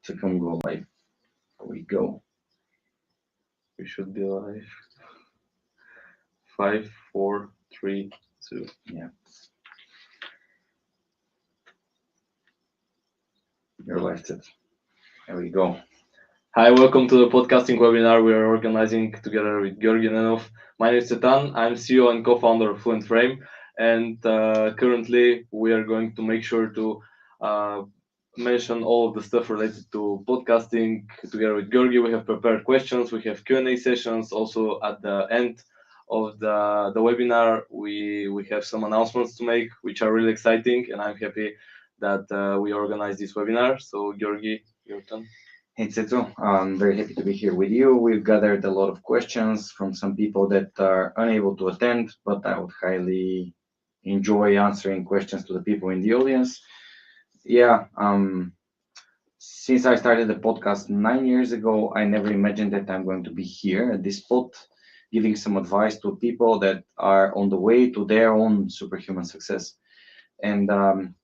Second go live. Here we go. We should be live. 5, 4, 3, 2. Yeah. You're live chat. There we go. Hi, welcome to the podcasting webinar we are organizing together with Georgi Nenov. My name is Cetan. I'm CEO and co-founder of Fluent Frame, and currently we are going to make sure to mention all of the stuff related to podcasting together with Georgi. We have prepared questions, we have Q&A sessions. Also, at the end of the webinar, we have some announcements to make, which are really exciting, and I'm happy that we organized this webinar. So, Georgi, your turn. Hey Tseto, I'm very happy to be here with you. We've gathered a lot of questions from some people that are unable to attend, but I would highly enjoy answering questions to the people in the audience. Yeah, since I started the podcast 9 years ago, I never imagined that I'm going to be here at this spot, giving some advice to people that are on the way to their own superhuman success. And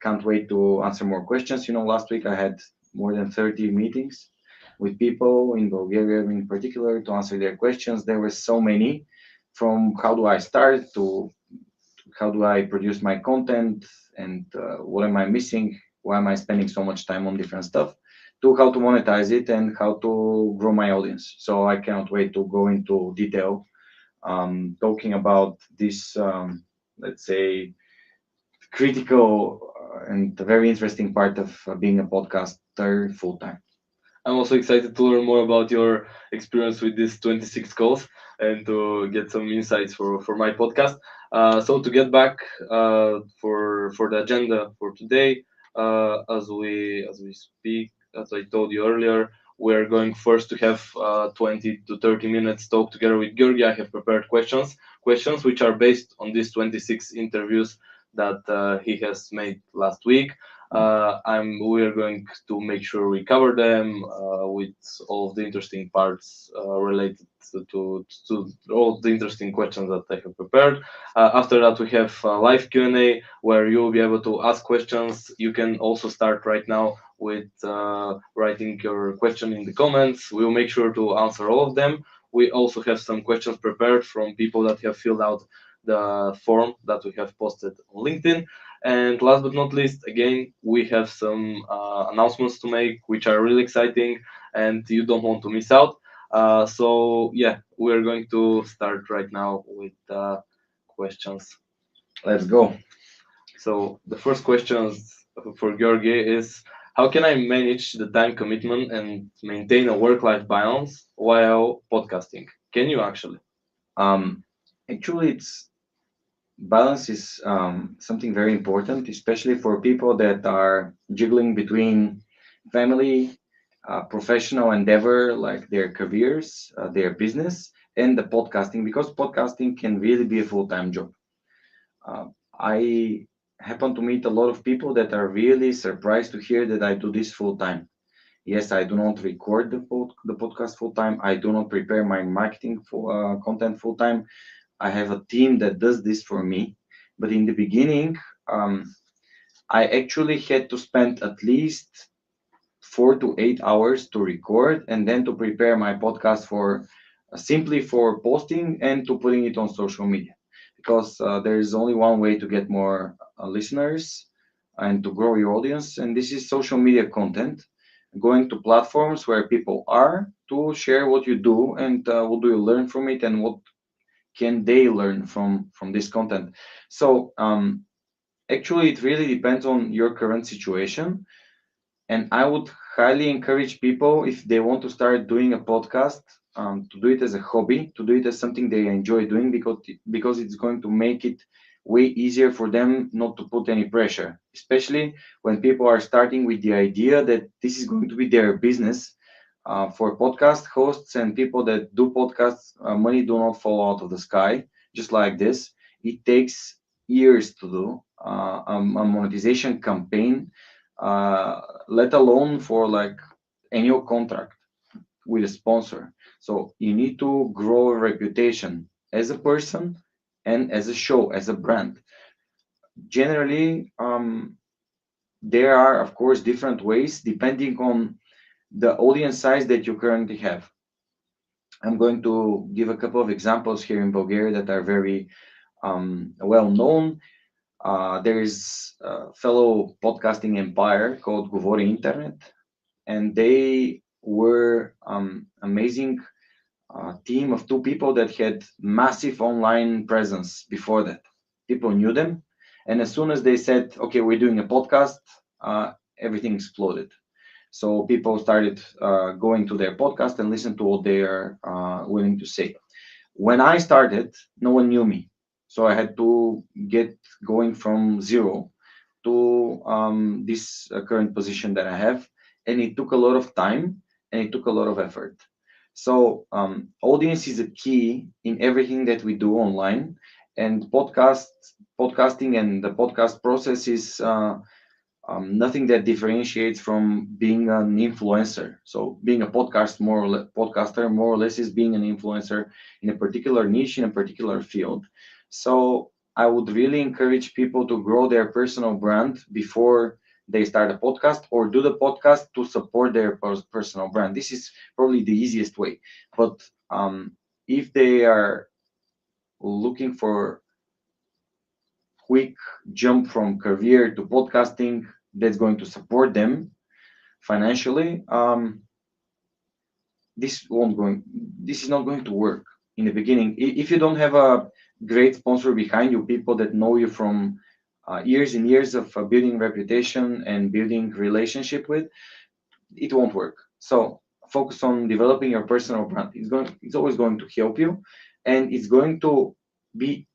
can't wait to answer more questions. Last week I had more than 30 meetings with people in Bulgaria in particular to answer their questions. There were so many, from how do I start to how do I produce my content and what am I missing, why am I spending so much time on different stuff, to how to monetize it and how to grow my audience. So I cannot wait to go into detail talking about this, let's say, critical and very interesting part of being a podcaster full time. I'm also excited to learn more about your experience with these 26 calls and to get some insights for my podcast. So to get back for the agenda for today, as we speak, as I told you earlier, we're going first to have 20 to 30 minutes talk together with Georgi. I have prepared questions which are based on these 26 interviews that he has made last week. We are going to make sure we cover them with all of the interesting parts related to all the interesting questions that I have prepared. After that, we have live Q&A where you will be able to ask questions. You can also start right now with writing your question in the comments. We'll make sure to answer all of them. We also have some questions prepared from people that have filled out the form that we have posted on LinkedIn. And last but not least, again, we have some announcements to make, which are really exciting, and you don't want to miss out. So yeah, we're going to start right now with questions. Let's go. So the first questions for Georgi is, how can I manage the time commitment and maintain a work-life balance while podcasting? Can you actually? Actually, it's balance is something very important, especially for people that are juggling between family, professional endeavor like their careers, their business, and the podcasting, because podcasting can really be a full-time job. I happen to meet a lot of people that are really surprised to hear that I do this full-time. Yes, I do not record the podcast full-time. I do not prepare my marketing content full-time. I have a team that does this for me. But in the beginning, I actually had to spend at least 4 to 8 hours to record and then to prepare my podcast for simply for posting and to putting it on social media, because there is only one way to get more listeners and to grow your audience, and this is social media content, going to platforms where people are to share what you do and what do you learn from it and what can they learn from this content. So actually it really depends on your current situation, and I would highly encourage people, if they want to start doing a podcast, to do it as a hobby, to do it as something they enjoy doing, because it's going to make it way easier for them not to put any pressure, especially when people are starting with the idea that this is going to be their business. For podcast hosts and people that do podcasts, money do not fall out of the sky just like this. It takes years to do a monetization campaign, let alone for like annual contract with a sponsor. So you need to grow a reputation as a person and as a show, as a brand. Generally, there are of course different ways depending on the audience size that you currently have. I'm going to give a couple of examples here in Bulgaria that are very well known. There is a fellow podcasting empire called Govori Internet, and they were amazing team of two people that had massive online presence before that. People knew them, and as soon as they said, "Okay, we're doing a podcast," everything exploded. So people started going to their podcast and listen to what they are willing to say. When I started, no one knew me, so I had to get going from zero to this current position that I have, and it took a lot of time and it took a lot of effort. So audience is a key in everything that we do online, and podcasting and the podcast process is nothing that differentiates from being an influencer. So being a podcaster more or less is being an influencer in a particular niche in a particular field. So I would really encourage people to grow their personal brand before they start a podcast, or do the podcast to support their personal brand. This is probably the easiest way. But if they are looking for quick jump from career to podcasting that's going to support them financially, this won't going. This is not going to work in the beginning. If you don't have a great sponsor behind you, people that know you from years and years of building reputation and building relationship with, it won't work. So focus on developing your personal brand. It's always going to help you, and it's going to be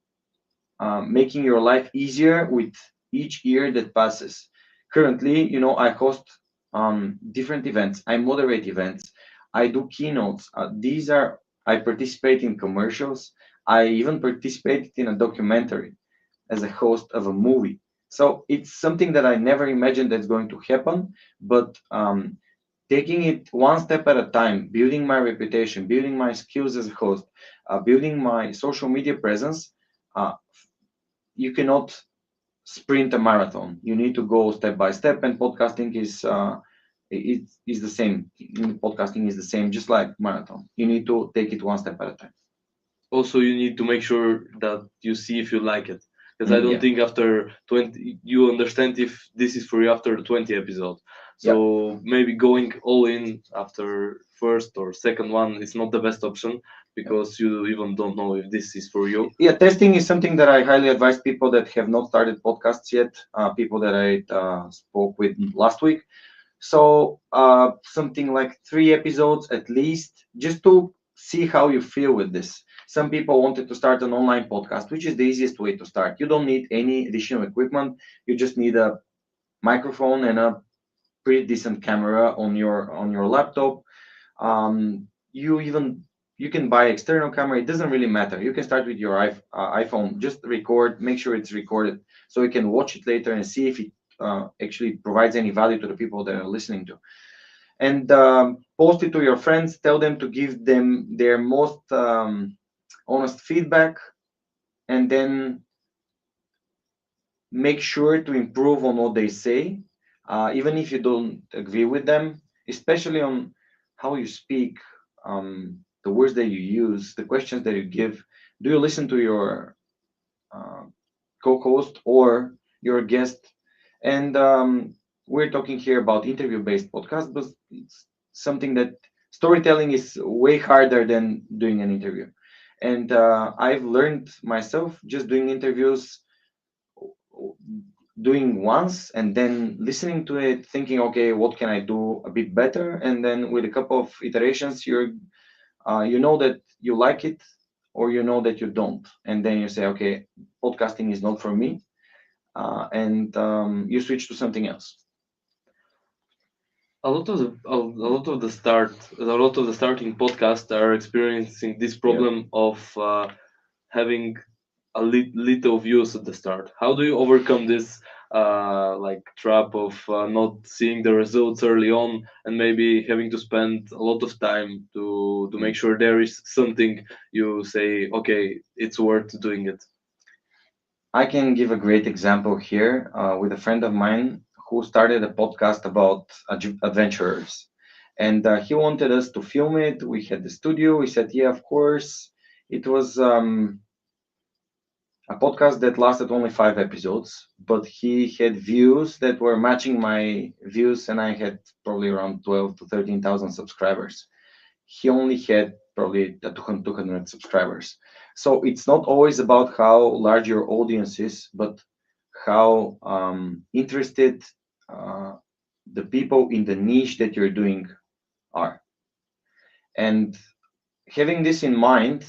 making your life easier with each year that passes. Currently, I host different events, I moderate events, I do keynotes. I participate in commercials. I even participated in a documentary as a host of a movie. So it's something that I never imagined that's going to happen, but taking it one step at a time, building my reputation, building my skills as a host, building my social media presence. You cannot sprint a marathon. You need to go step by step, and podcasting is the same. Podcasting is the same, just like marathon. You need to take it one step at a time. Also, you need to make sure that you see if you like it, because I don't Yeah, think after 20 you understand if this is for you after the 20 episode. yeah, So maybe going all in after first or second one is not the best option, yeah. because you even don't know if this is for you. Yeah, testing is something that I highly advise people that have not started podcasts yet. People that I spoke with last week. So something like 3 episodes at least, just to see how you feel with this. Some people wanted to start an online podcast, which is the easiest way to start. You don't need any additional equipment. You just need a microphone and a pretty decent camera on your laptop. You even you can buy external camera. It doesn't really matter. You can start with your iPhone. Just record. Make sure it's recorded so you can watch it later and see if it actually provides any value to the people that are listening to. And post it to your friends. Tell them to give them their most honest feedback, and then make sure to improve on what they say, even if you don't agree with them, especially on how you speak, the words that you use, the questions that you give. Do you listen to your uh, co-host or your guest? And we're talking here about interview-based podcast, but it's something that storytelling is way harder than doing an interview. And I've learned myself just doing interviews, doing once and then listening to it, thinking, okay, what can I do a bit better? And then with a couple of iterations, you know that you like it, or you know that you don't, and then you say, okay, podcasting is not for me, and you switch to something else. A lot of the starting podcasts are experiencing this Yeah. problem of having a little views at the start. How do you overcome this like trap of not seeing the results early on, and maybe having to spend a lot of time to make Mm. sure there is something you say, okay, it's worth doing it. I can give a great example here with a friend of mine who started a podcast about adventurers. And he wanted us to film it. We had the studio. We said, yeah, of course. It was a podcast that lasted only 5 episodes, but he had views that were matching my views, and I had probably around 12 to 13,000 subscribers. He only had probably 200 subscribers. So it's not always about how large your audience is, but how interested uh, the people in the niche that you're doing are. And having this in mind,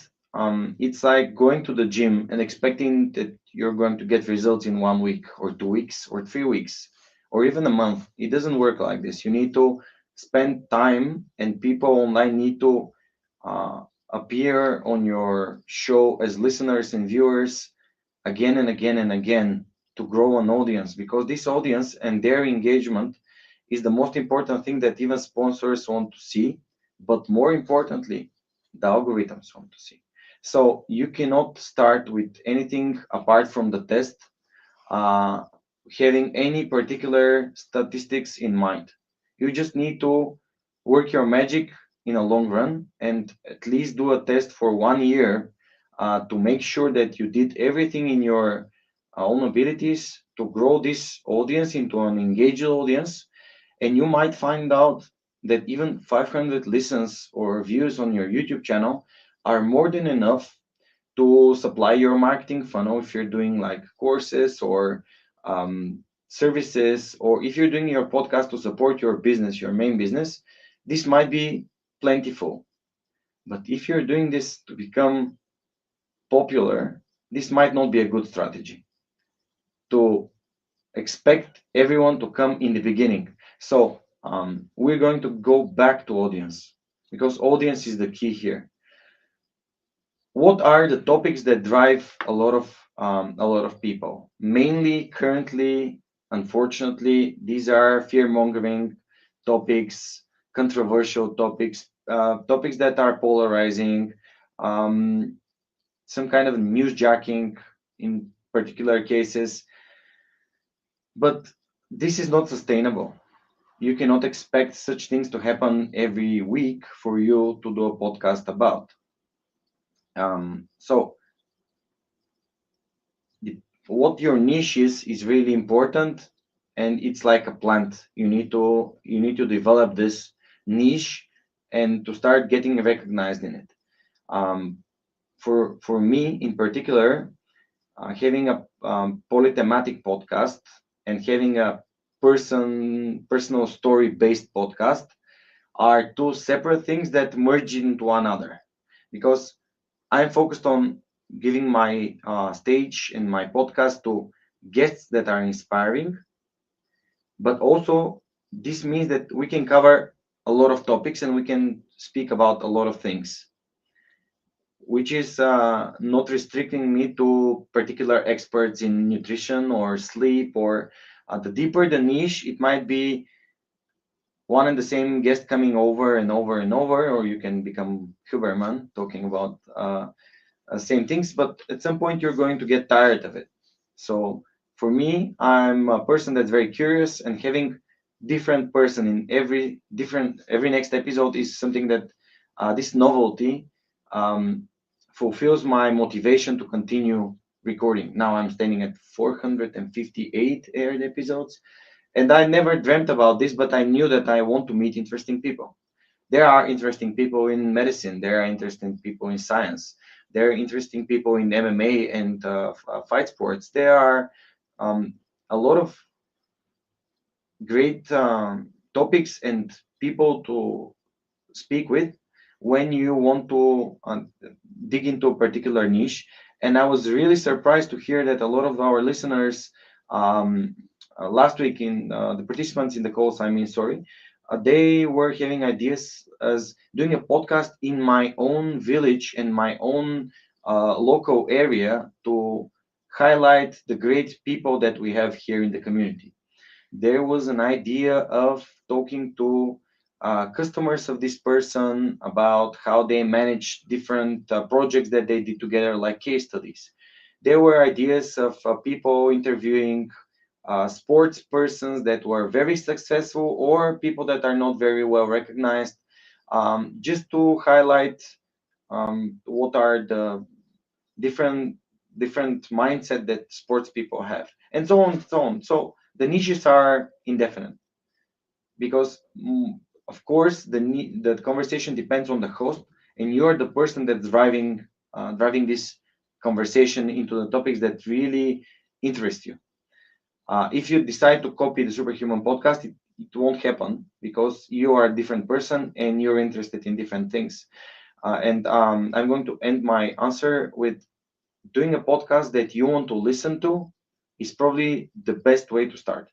it's like going to the gym and expecting that you're going to get results in 1 week or 2 weeks or 3 weeks or even a month. It doesn't work like this. You need to spend time, and people online need to uh, appear on your show as listeners and viewers again and again and again to grow an audience, because this audience and their engagement is the most important thing that even sponsors want to see, but more importantly, the algorithms want to see. So you cannot start with anything apart from the test, uh, having any particular statistics in mind. You just need to work your magic in a long run and at least do a test for 1 year to make sure that you did everything in your own abilities to grow this audience into an engaged audience. And you might find out that even 500 listens or views on your YouTube channel are more than enough to supply your marketing funnel if you're doing like courses or services, or if you're doing your podcast to support your business, your main business. This might be plentiful. But if you're doing this to become popular, this might not be a good strategy to expect everyone to come in the beginning. So we're going to go back to audience, because audience is the key here. What are the topics that drive a lot of people? Mainly, currently, unfortunately, these are fear mongering topics, controversial topics, topics that are polarizing, um, some kind of newsjacking in particular cases. But this is not sustainable. You cannot expect such things to happen every week for you to do a podcast about. So the, what your niche is really important, and it's like a plant. You need to develop this niche and to start getting recognized in it. Um, for me in particular, having a polythematic podcast and having a personal story based podcast are two separate things that merge into one another, because I'm focused on giving my stage and my podcast to guests that are inspiring, but also this means that we can cover a lot of topics and we can speak about a lot of things, which is not restricting me to particular experts in nutrition or sleep, or the deeper the niche, it might be one and the same guest coming over and over and over, or you can become Huberman talking about same things, but at some point you're going to get tired of it. So for me, I'm a person that's very curious, and having different person in every next episode is something that this novelty um, fulfills my motivation to continue recording. Now I'm standing at 458 aired episodes, and I never dreamt about this, but I knew that I want to meet interesting people. There are interesting people in medicine. There are interesting people in science. There are interesting people in MMA and fight sports. There are um, a lot of great topics and people to speak with when you want to dig into a particular niche. And I was really surprised to hear that a lot of our listeners um, last week in the participants in the calls, I mean, sorry, they were having ideas as doing a podcast in my own village and my own local area to highlight the great people that we have here in the community. There was an idea of talking to customers of this person about how they manage different projects that they did together, like case studies. There were ideas of people interviewing sports persons that were very successful or people that are not very well recognized, just to highlight what are the different different mindset that sports people have, and so on and so on. So the niches are indefinite because, of course, the conversation depends on the host, and you're the person that's driving this conversation into the topics that really interest you. If you decide to copy the Superhuman podcast, it won't happen because you are a different person and you're interested in different things. And I'm going to end my answer with doing a podcast that you want to listen to is probably the best way to start.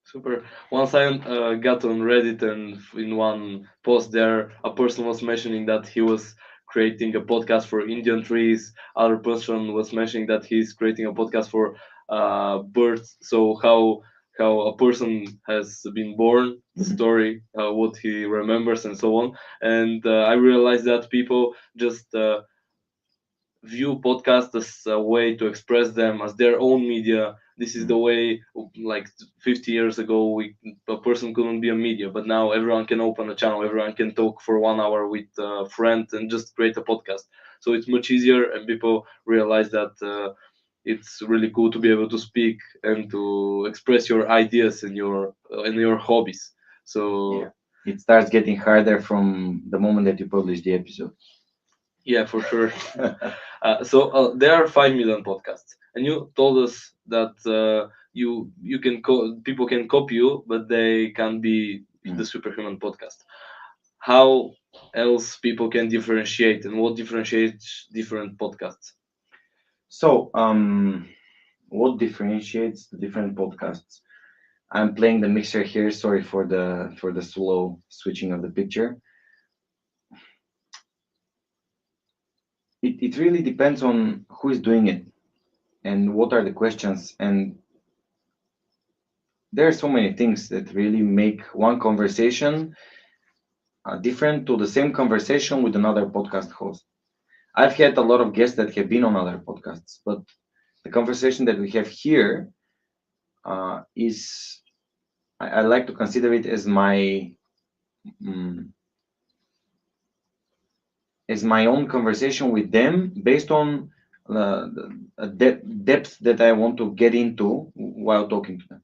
Super. Once I got on Reddit, and in one post there, a person was mentioning that he was creating a podcast for Indian trees. Other person was mentioning that he's creating a podcast for birds. So how a person has been born, the Mhm. story, what he remembers, and so on. And I realized that people just view podcasts as a way to express them as their own media. This is the way, like 50 years ago, a person couldn't be a media, but now everyone can open a channel, everyone can talk for 1 hour with a friend and just create a podcast. So it's much easier, and people realize that it's really cool to be able to speak and to express your ideas and your hobbies. Yeah, So it starts getting harder from the moment that you publish the episode. yeah, for sure. There are 5 million podcasts, and you told us that you can people can copy you, but they can't be the Mm. Superhuman podcast. How else people can differentiate, and what differentiates different podcasts? So, what differentiates the different podcasts? I'm playing the mixer here. Sorry for the slow switching of the picture. It really depends on who is doing it and what are the questions. And there are so many things that really make one conversation different to the same conversation with another podcast host. I've had a lot of guests that have been on other podcasts, but the conversation that we have here is I like to consider it mm, as my own conversation with them based on the depth that I want to get into while talking to them.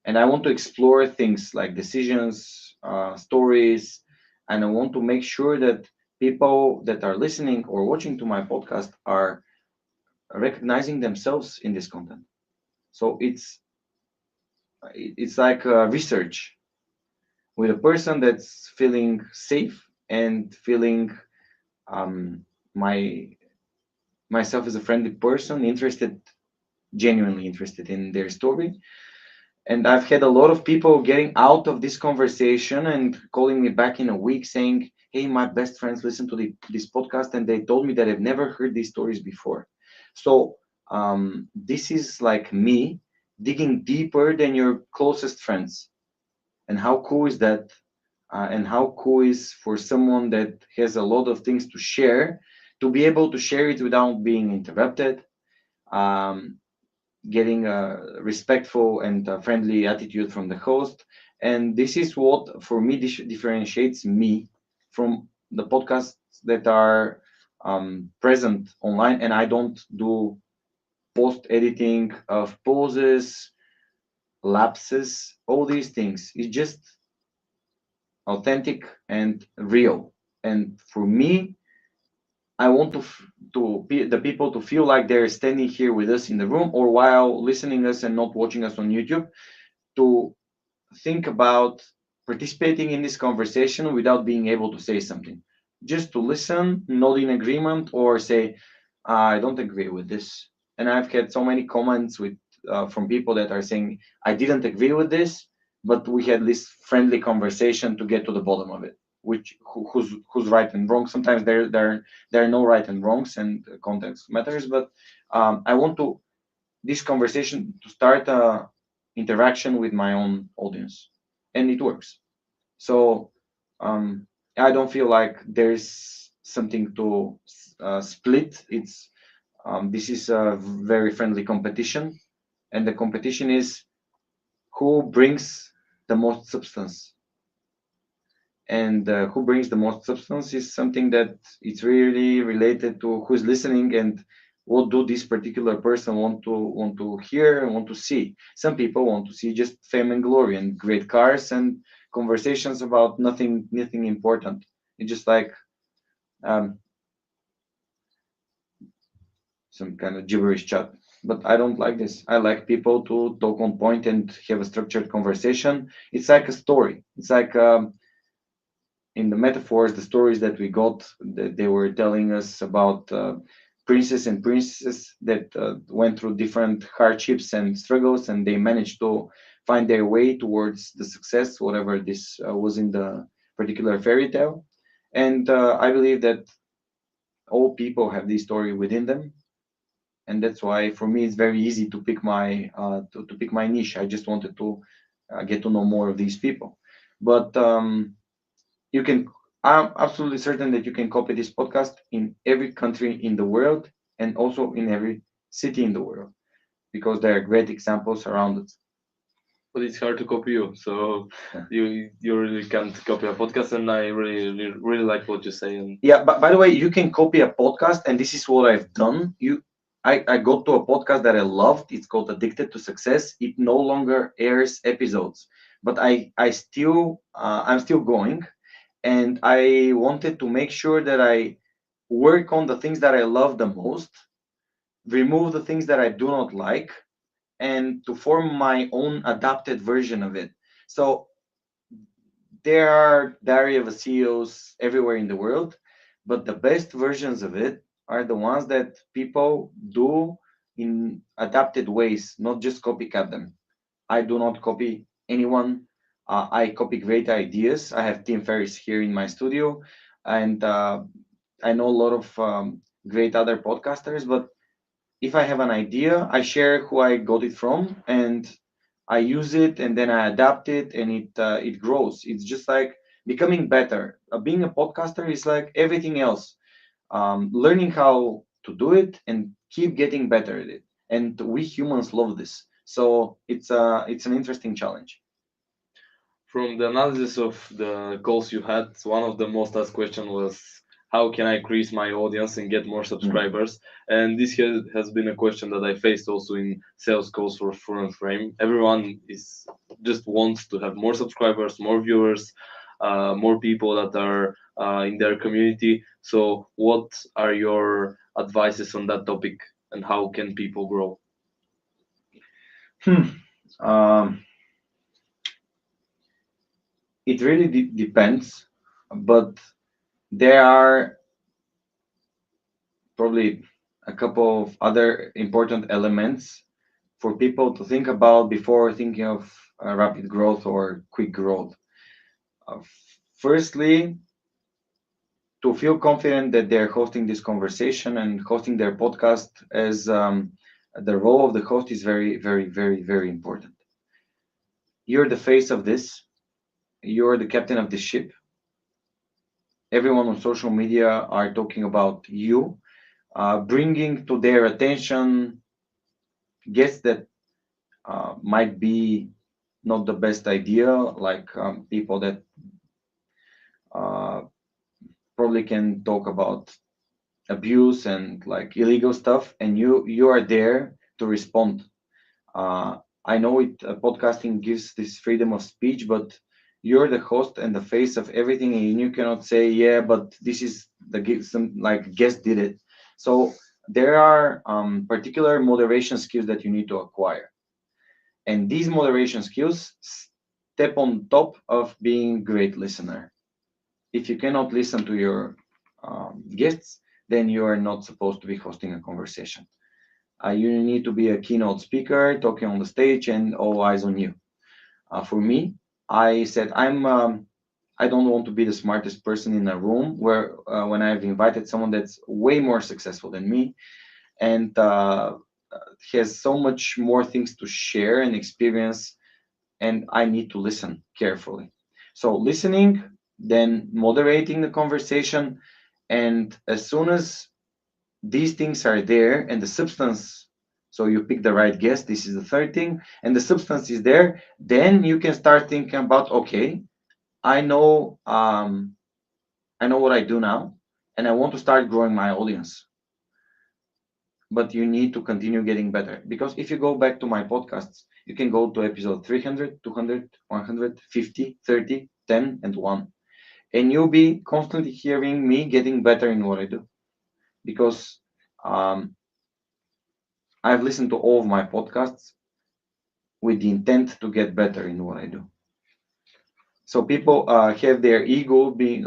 And I want to explore things like decisions, stories, and I want to make sure that people that are listening or watching to my podcast are recognizing themselves in this content. So it's like research with a person that's feeling safe and feeling um, my myself as a friendly person, genuinely interested in their story. And I've had a lot of people getting out of this conversation and calling me back in a week saying, "Hey, my best friends listen to this podcast and they told me that I've never heard these stories before." So this is like me digging deeper than your closest friends. And how cool is that? And how cool is for someone that has a lot of things to share to be able to share it without being interrupted, um, getting a respectful and friendly attitude from the host. And this is what, for me, differentiates me from the podcasts that are present online. And I don't do post editing of pauses, lapses, all these things. It's just authentic and real. And for me, I want to be the people to feel like they're standing here with us in the room or while listening us and not watching us on YouTube, to think about participating in this conversation without being able to say something. Just to listen, not in agreement, or say, I don't agree with this. And I've had so many comments from people that are saying, I didn't agree with this, but we had this friendly conversation to get to the bottom of it. Who's right and wrong? Sometimes there are no right and wrongs, and context matters. But I want to this conversation to start a interaction with my own audience, and it works. So I don't feel like there's something to split. This is a very friendly competition, and the competition is who brings the most substance. And who brings the most substance is something that it's really related to who's listening and what do this particular person want to hear and want to see. Some people want to see just fame and glory and great cars and conversations about nothing important. It's just like um, some kind of gibberish chat. But I don't like this. I like people to talk on point and have a structured conversation. It's like a story. It's like in the metaphors, the stories that we got, that they were telling us about princes and princesses that went through different hardships and struggles, and they managed to find their way towards the success, whatever this was in the particular fairy tale. And I believe that all people have this story within them, and that's why for me it's very easy to pick my to pick my niche. I just wanted to get to know more of these people, but you can, I'm absolutely certain that you can copy this podcast in every country in the world and also in every city in the world because there are great examples around it. But it's hard to copy you. So Yeah. you really can't copy a podcast, and I really like what you say. And Yeah, but by the way, you can copy a podcast, and this is what I've done. I got to a podcast that I loved. It's called Addicted to Success. It no longer airs episodes, but I'm still going, and I wanted to make sure that I work on the things that I love the most, remove the things that I do not like, and to form my own adapted version of it. So there are Diary of a CEOs everywhere in the world, but the best versions of it are the ones that people do in adapted ways, not just copycat them. I do not copy anyone. I copy great ideas. I have Tim Ferriss here in my studio, and I know a lot of great other podcasters. But if I have an idea, I share who I got it from, and I use it, and then I adapt it, and it grows. It's just like becoming better. Being a podcaster is like everything else, learning how to do it and keep getting better at it. And we humans love this, so it's an interesting challenge. from the analysis of the calls you had, one of the most asked question was how can I increase my audience and get more Mm. subscribers? And this has been a question that I faced also in sales calls for Full and Frame. Everyone is just wants to have more subscribers, more viewers, more people that are in their community. So, what are your advices on that topic, and how can people grow? Hmm. Um, it really depends, but there are probably a couple of other important elements for people to think about before thinking of rapid growth or quick growth. Uh, Firstly, to feel confident that they're hosting this conversation and hosting their podcast, as the role of the host is very, very, very, very important. You're the face of this, you're the captain of the ship. Everyone on social media are talking about you, bringing to their attention guests that might be not the best idea, like people that uh, probably can talk about abuse and like illegal stuff, and you are there to respond. I know podcasting gives this freedom of speech, but you're the host and the face of everything, and you cannot say, "Yeah, but this is some like guest did it." So there are particular moderation skills that you need to acquire, and these moderation skills step on top of being great listener. If you cannot listen to your guests, then you are not supposed to be hosting a conversation. You need to be a keynote speaker, talking on the stage, and all eyes on you. For me, I said I don't want to be the smartest person in a room where when I've invited someone that's way more successful than me and has so much more things to share and experience, and I need to listen carefully. So listening, then moderating the conversation, and as soon as these things are there and the substance, So you pick the right guest. This is the third thing, and the substance is there. Then you can start thinking about, okay, I know, I know what I do now, and I want to start growing my audience. But you need to continue getting better, because if you go back to my podcasts, you can go to episode 300, 200, 100, 50, 30, 10, and 1, and you'll be constantly hearing me getting better in what I do, because um, I've listened to all of my podcasts with the intent to get better in what I do. So people have their ego being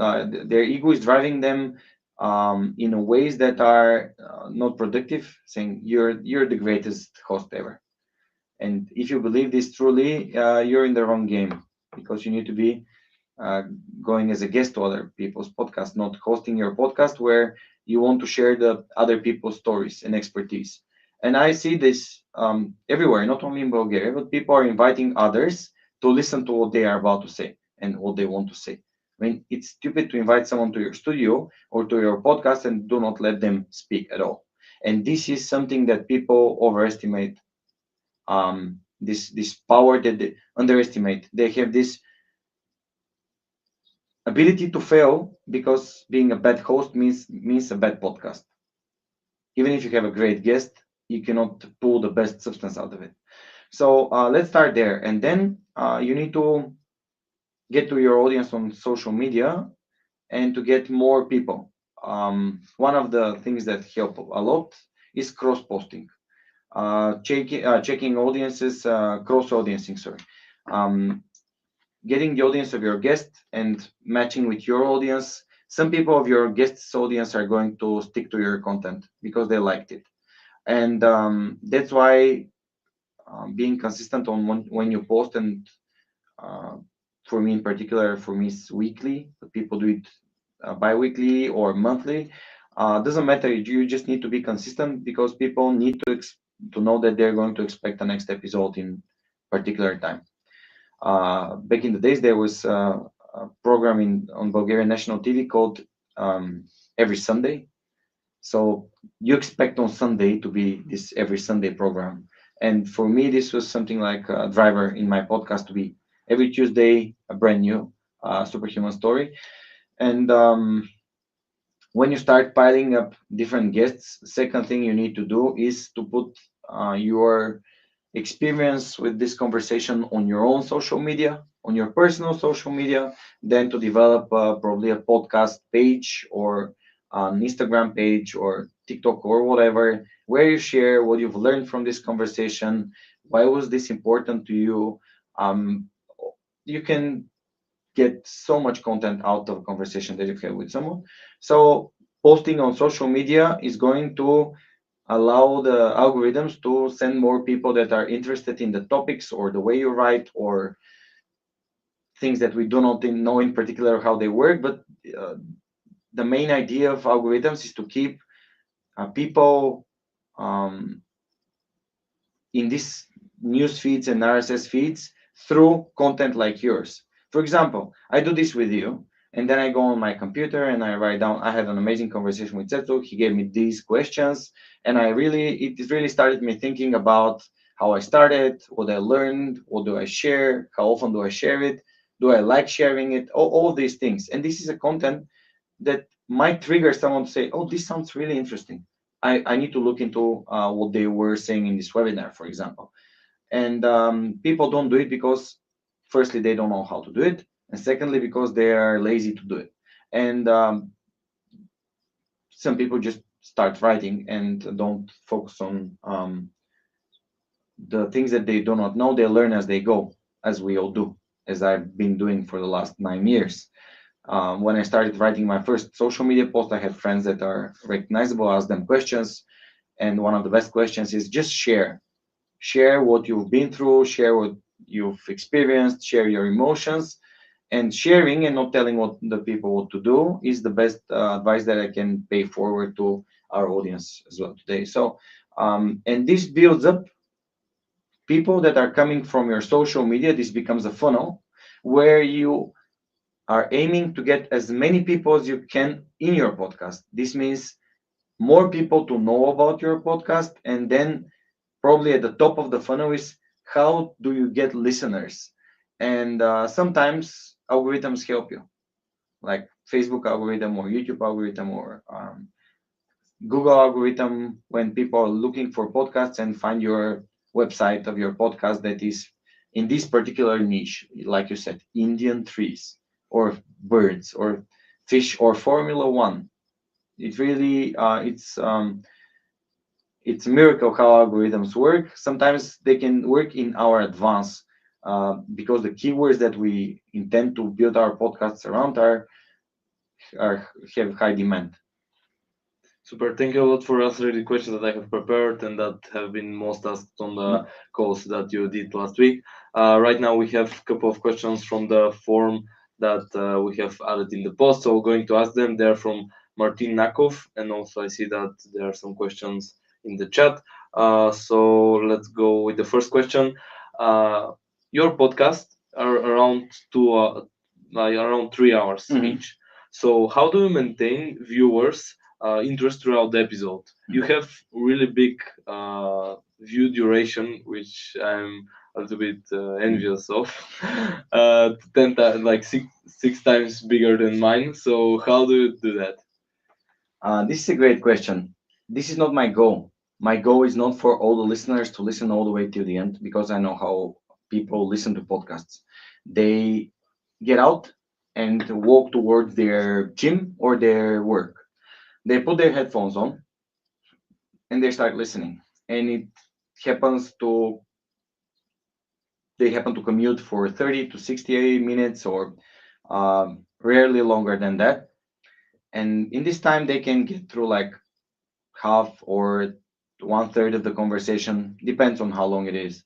their ego is driving them in ways that are not productive, saying you're the greatest host ever. And if you believe this truly, you're in the wrong game, because you need to be uh, going as a guest to other people's podcasts, not hosting your podcast where you want to share the other people's stories and expertise. And I see this everywhere, not only in Bulgaria, but people are inviting others to listen to what they are about to say and what they want to say. I mean, it's stupid to invite someone to your studio or to your podcast and do not let them speak at all. And this is something that people overestimate. This power that they underestimate. They have this ability to fail, because being a bad host means a bad podcast. Even if you have a great guest, you cannot pull the best substance out of it. So let's start there, and then you need to get to your audience on social media and to get more people. One of the things that help a lot is cross posting, checking audiences, cross audiencing. Sorry. Um, Getting the audience of your guest and matching with your audience. Some people of your guest's audience are going to stick to your content because they liked it, and that's why being consistent on when you post, and uh, for me in particular, for me it's weekly, but people do it bi-weekly or monthly. Doesn't matter. You just need to be consistent, because people need to know that they're going to expect the next episode in particular time. Back in the days, there was a program on Bulgarian national TV called Every Sunday. So you expect on Sunday to be this Every Sunday program. And for me, this was something like a driver in my podcast to be every Tuesday, a brand new superhuman story. And when you start piling up different guests, second thing you need to do is to put your experience with this conversation on your own social media, on your personal social media, then to develop probably a podcast page or an Instagram page or TikTok or whatever, where you share what you've learned from this conversation. Why was this important to you? Um, you can get so much content out of a conversation that you have with someone. So posting on social media is going to allow the algorithms to send more people that are interested in the topics or the way you write or things that we do not know in particular how they work. But uh, the main idea of algorithms is to keep people um, in these news feeds and RSS feeds through content like yours. For example, I do this with you, and then I go on my computer and I write down, I had an amazing conversation with Seto. He gave me these questions, and it really started me thinking about how I started, what I learned, what do I share, how often do I share it, do I like sharing it, all these things. And this is a content that might trigger someone to say, oh, this sounds really interesting. I need to look into what they were saying in this webinar, for example. And people don't do it because, firstly, they don't know how to do it, and secondly, because they are lazy to do it. And some people just start writing and don't focus on the things that they do not know. They learn as they go, as we all do, as I've been doing for the last 9 years. When I started writing my first social media post, I had friends that are recognizable, ask them questions. And one of the best questions is just share. Share what you've been through, share what you've experienced, share your emotions. And sharing and not telling what the people what to do is the best advice that I can pay forward to our audience as well today. So, and this builds up people that are coming from your social media. This becomes a funnel where you are aiming to get as many people as you can in your podcast. This means more people to know about your podcast, and then probably at the top of the funnel is how do you get listeners? And sometimes algorithms help you, like Facebook algorithm or YouTube algorithm or Google algorithm, when people are looking for podcasts and find your website of your podcast that is in this particular niche, like you said, Indian trees or birds or fish or Formula One. It really it's a miracle how algorithms work. Sometimes they can work in our advance because the keywords that we intend to build our podcasts around are have high demand. Super. Thank you a lot for answering the questions that I have prepared and that have been most asked on the calls that you did last week. Right now, we have a couple of questions from the form that we have added in the post. So, we're going to ask them. They're from Martin Nakov, and also I see that there are some questions in the chat. So, let's go with the first question. Uh, your podcasts are around like around 3 hours Mhm. each. So, how do you maintain viewers' interest throughout the episode? You have really big view duration, which I'm a little bit envious of. like six times bigger than mine. So how do you do that? This is a great question. This is not my goal. My goal is not for all the listeners to listen all the way till the end because I know how people listen to podcasts. They get out and walk towards their gym or their work. They put their headphones on and they start listening. And it happens to they happen to commute for 30 to 60 minutes or rarely longer than that. And in this time, they can get through like half or one third of the conversation, depends on how long it is.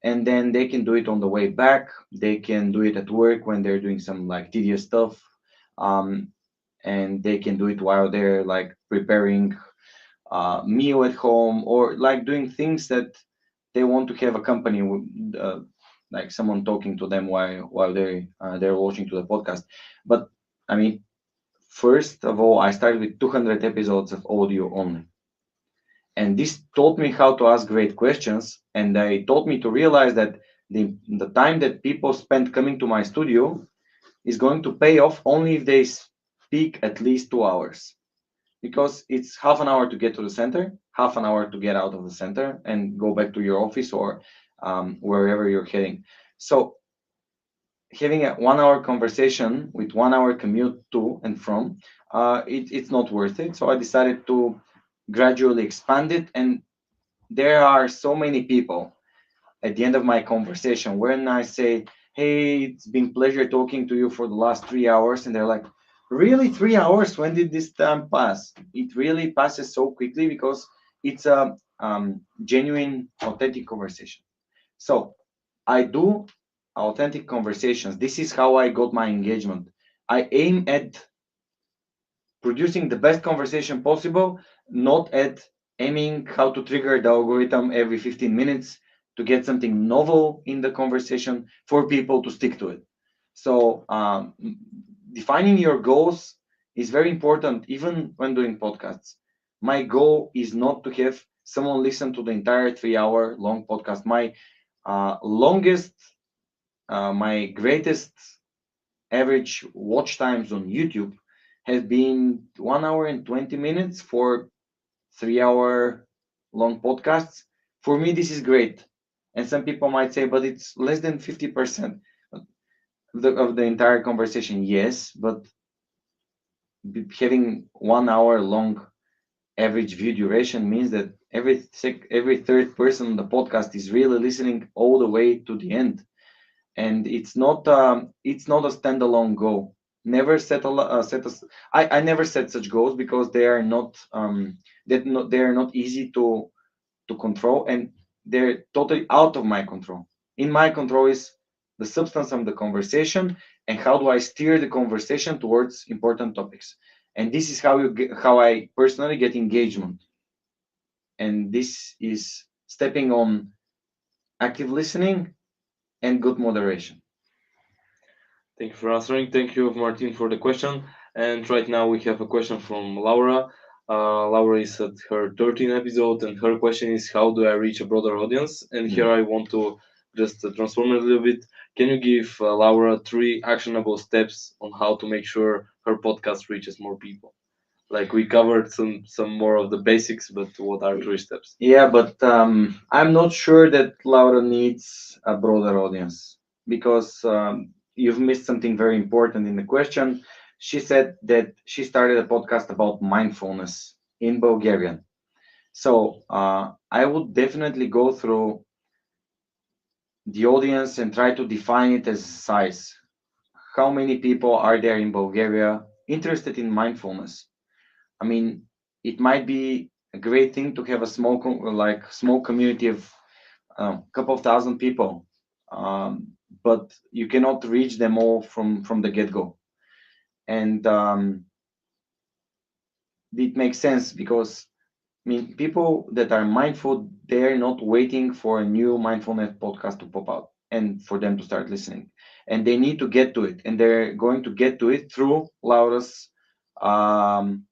And then they can do it on the way back. They can do it at work when they're doing some like tedious stuff. Um, and they can do it while they're like preparing meal at home or like doing things that they want to have a company with, like someone talking to them while they're watching to the podcast. But I mean, first of all, I started with 200 episodes of audio only, and this taught me how to ask great questions, and they taught me to realize that the time that people spend coming to my studio is going to pay off only if they speak at least 2 hours, because it's half an hour to get to the center, half an hour to get out of the center and go back to your office or wherever you're heading. So having a 1 hour conversation with 1 hour commute to and from, it's not worth it. So I decided to gradually expand it. And there are so many people at the end of my conversation when I say, "Hey, it's been pleasure talking to you for the last 3 hours," and they're like, "Really, 3 hours? When did this time pass?" It really passes so quickly because it's a genuine, authentic conversation. So I do authentic conversations. This is how I got my engagement. I aim at producing the best conversation possible, not at aiming how to trigger the algorithm every 15 minutes to get something novel in the conversation for people to stick to it. So, defining your goals is very important, even when doing podcasts. My goal is not to have someone listen to the entire 3 hour long podcast. My greatest average watch times on YouTube has been 1 hour and 20 minutes for 3 hour long podcasts. For me, this is great. And some people might say, but it's less than 50% of the entire conversation. Yes, but having 1 hour long average view duration means that every third person on the podcast is really listening all the way to the end, and it's not a standalone goal. Never set a set a, I never set such goals because they are not easy to control, and they're totally out of my control. In my control is the substance of the conversation and how do I steer the conversation towards important topics. And this is how I personally get engagement, and this is stepping on active listening and good moderation. Thank you for answering. Thank you, Martin, for the question. And right now we have a question from Laura. Laura is at her 13th episode, and her question is, how do I reach a broader audience? And Mm. here I want to just transform it a little bit. Can you give Laura three actionable steps on how to make sure her podcast reaches more people? Like we covered some more of the basics, but what are three steps? Yeah, but I'm not sure that Laura needs a broader audience because you've missed something very important in the question. She said that she started a podcast about mindfulness in Bulgarian. So I would definitely go through the audience and try to define it as size. How many people are there in Bulgaria interested in mindfulness? I mean, it might be a great thing to have a small community of a couple of thousand people, but you cannot reach them all from the get go, and it makes sense because I mean, people that are mindful, they're not waiting for a new mindfulness podcast to pop out and for them to start listening. And they need to get to it. And they're going to get to it through Laura's um,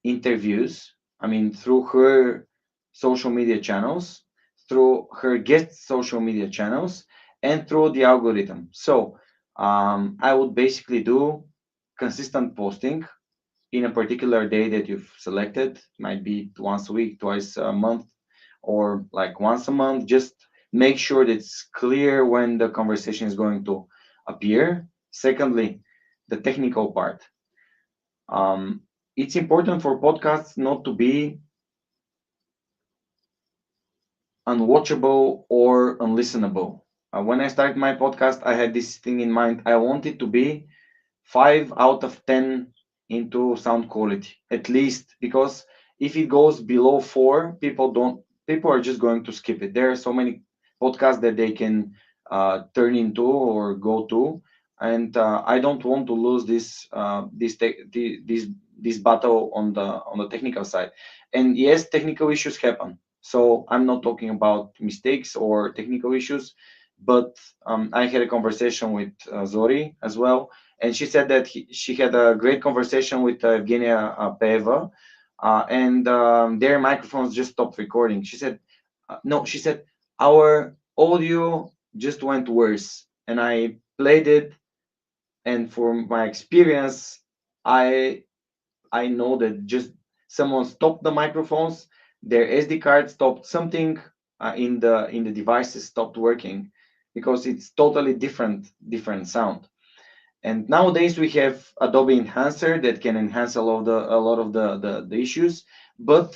interviews. I mean, through her social media channels, through her guest social media channels, and through the algorithm. So I would basically do consistent posting in a particular day that you've selected. Might be once a week, twice a month, or like once a month. Just make sure that it's clear when the conversation is going to appear. Secondly, the technical part. um, it's important for podcasts not to be unwatchable or unlistenable. When I started my podcast, I had this thing in mind. I want it to be 5 out of 10 into sound quality at least, because if it goes below 4, people are just going to skip it. There are so many podcasts that they can turn into or go to, and I don't want to lose this battle on the technical side. And yes, technical issues happen, so I'm not talking about mistakes or technical issues, but I had a conversation with Zori as well, and she said that she had a great conversation with Evgenia Peva, and their microphones just stopped recording. She said, no, she said, our audio just went worse. And I played it, and from my experience, I I know that just someone stopped the microphones, their SD card stopped, something in the devices stopped working because it's totally different sound. And nowadays we have Adobe Enhancer that can enhance a lot of the issues, but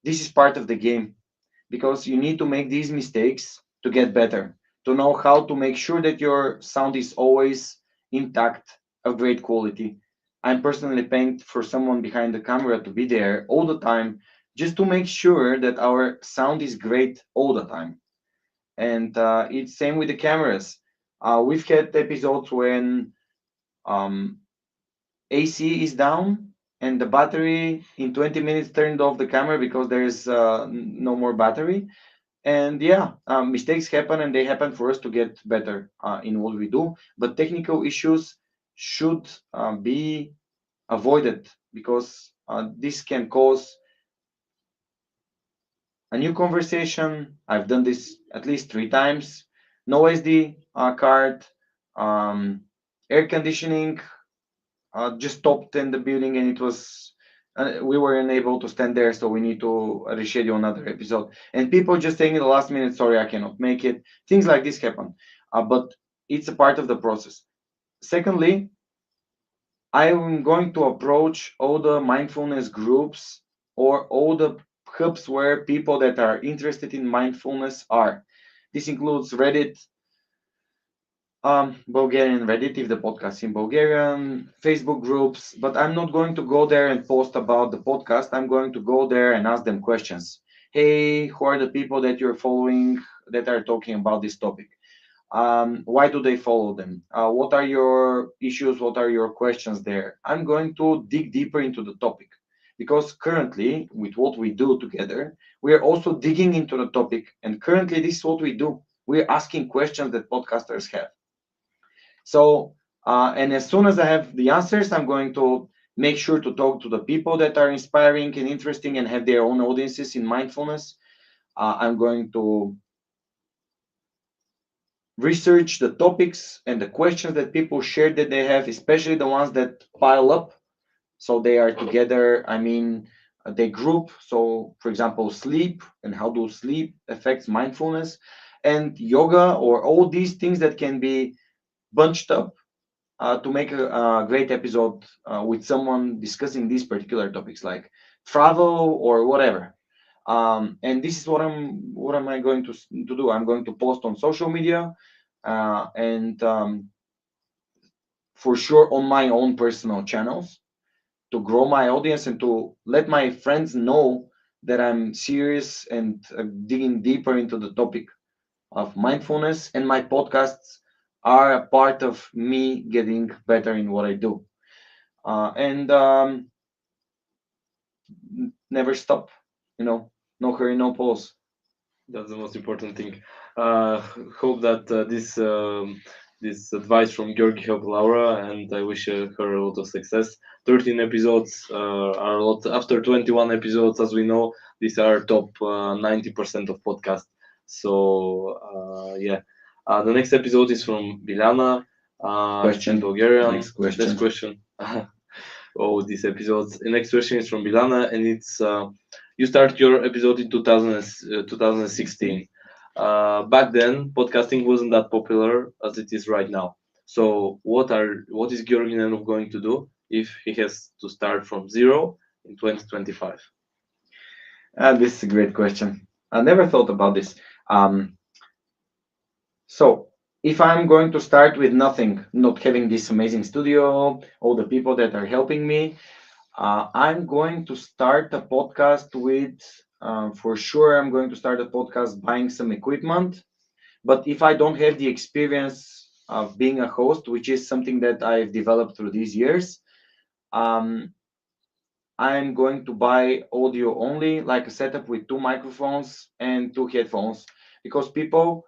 this is part of the game because you need to make these mistakes to get better, to know how to make sure that your sound is always intact, of great quality. I'm personally paying for someone behind the camera to be there all the time just to make sure that our sound is great all the time. And it's same with the cameras. We've had episodes when um, AC is down and the battery in 20 minutes turned off the camera because there's no more battery. And yeah, mistakes happen and they happen for us to get better in what we do. But technical issues should be avoided because this can cause a new conversation. I've done this at least 3 times. No SD card, um, air conditioning just stopped in the building, and it was we were unable to stand there, so we need to reschedule another episode. And people just saying in the last minute, sorry, I cannot make it. Things like this happen, but it's a part of the process. Secondly, I'm going to approach all the mindfulness groups or all the hubs where people that are interested in mindfulness are. This includes Reddit, Bulgarian Reddit if the podcast in Bulgarian, Facebook groups, but I'm not going to go there and post about the podcast. I'm going to go there and ask them questions. Hey, who are the people that you're following that are talking about this topic? Why do they follow them? What are your issues? What are your questions there? I'm going to dig deeper into the topic because currently, with what we do together, we are also digging into the topic. And currently, this is what we do. We're asking questions that podcasters have. So, and as soon as I have the answers, I'm going to make sure to talk to the people that are inspiring and interesting and have their own audiences in mindfulness. I'm going to research the topics and the questions that people share that they have, especially the ones that pile up. So they are together. I mean, they group. So, for example, sleep and how do sleep affects mindfulness and yoga, or all these things that can be bunched up to make a great episode with someone discussing these particular topics like travel or whatever. And this is what am I going to do? I'm going to post on social media, and for sure on my own personal channels to grow my audience and to let my friends know that I'm serious and digging deeper into the topic of mindfulness, and my podcasts are a part of me getting better in what I do. And never stop, you know, no hurry, no pause. That's the most important thing. Uh, Hope that this advice from Georgi helped Laura, and I wish her a lot of success. 13 episodes are a lot. After 21 episodes, as we know, these are top 90% of podcast. So yeah, the next episode is from Biljana. It's in Question, Bulgarian. next Next question. question. Oh, these episodes. The next question is from Biljana, and it's you start your episode in 2016. Back then, podcasting wasn't that popular as it is right now. So, what is Georgi Nenov going to do if he has to start from zero in 2025? This is a great question. I never thought about this. Um, so, if I'm going to start with nothing, not having this amazing studio, all the people that are helping me, I'm going to start a podcast with, for sure, I'm going to start a podcast buying some equipment. But if I don't have the experience of being a host, which is something that I've developed through these years, um, I'm going to buy audio only, like a setup with two microphones and two headphones, because people,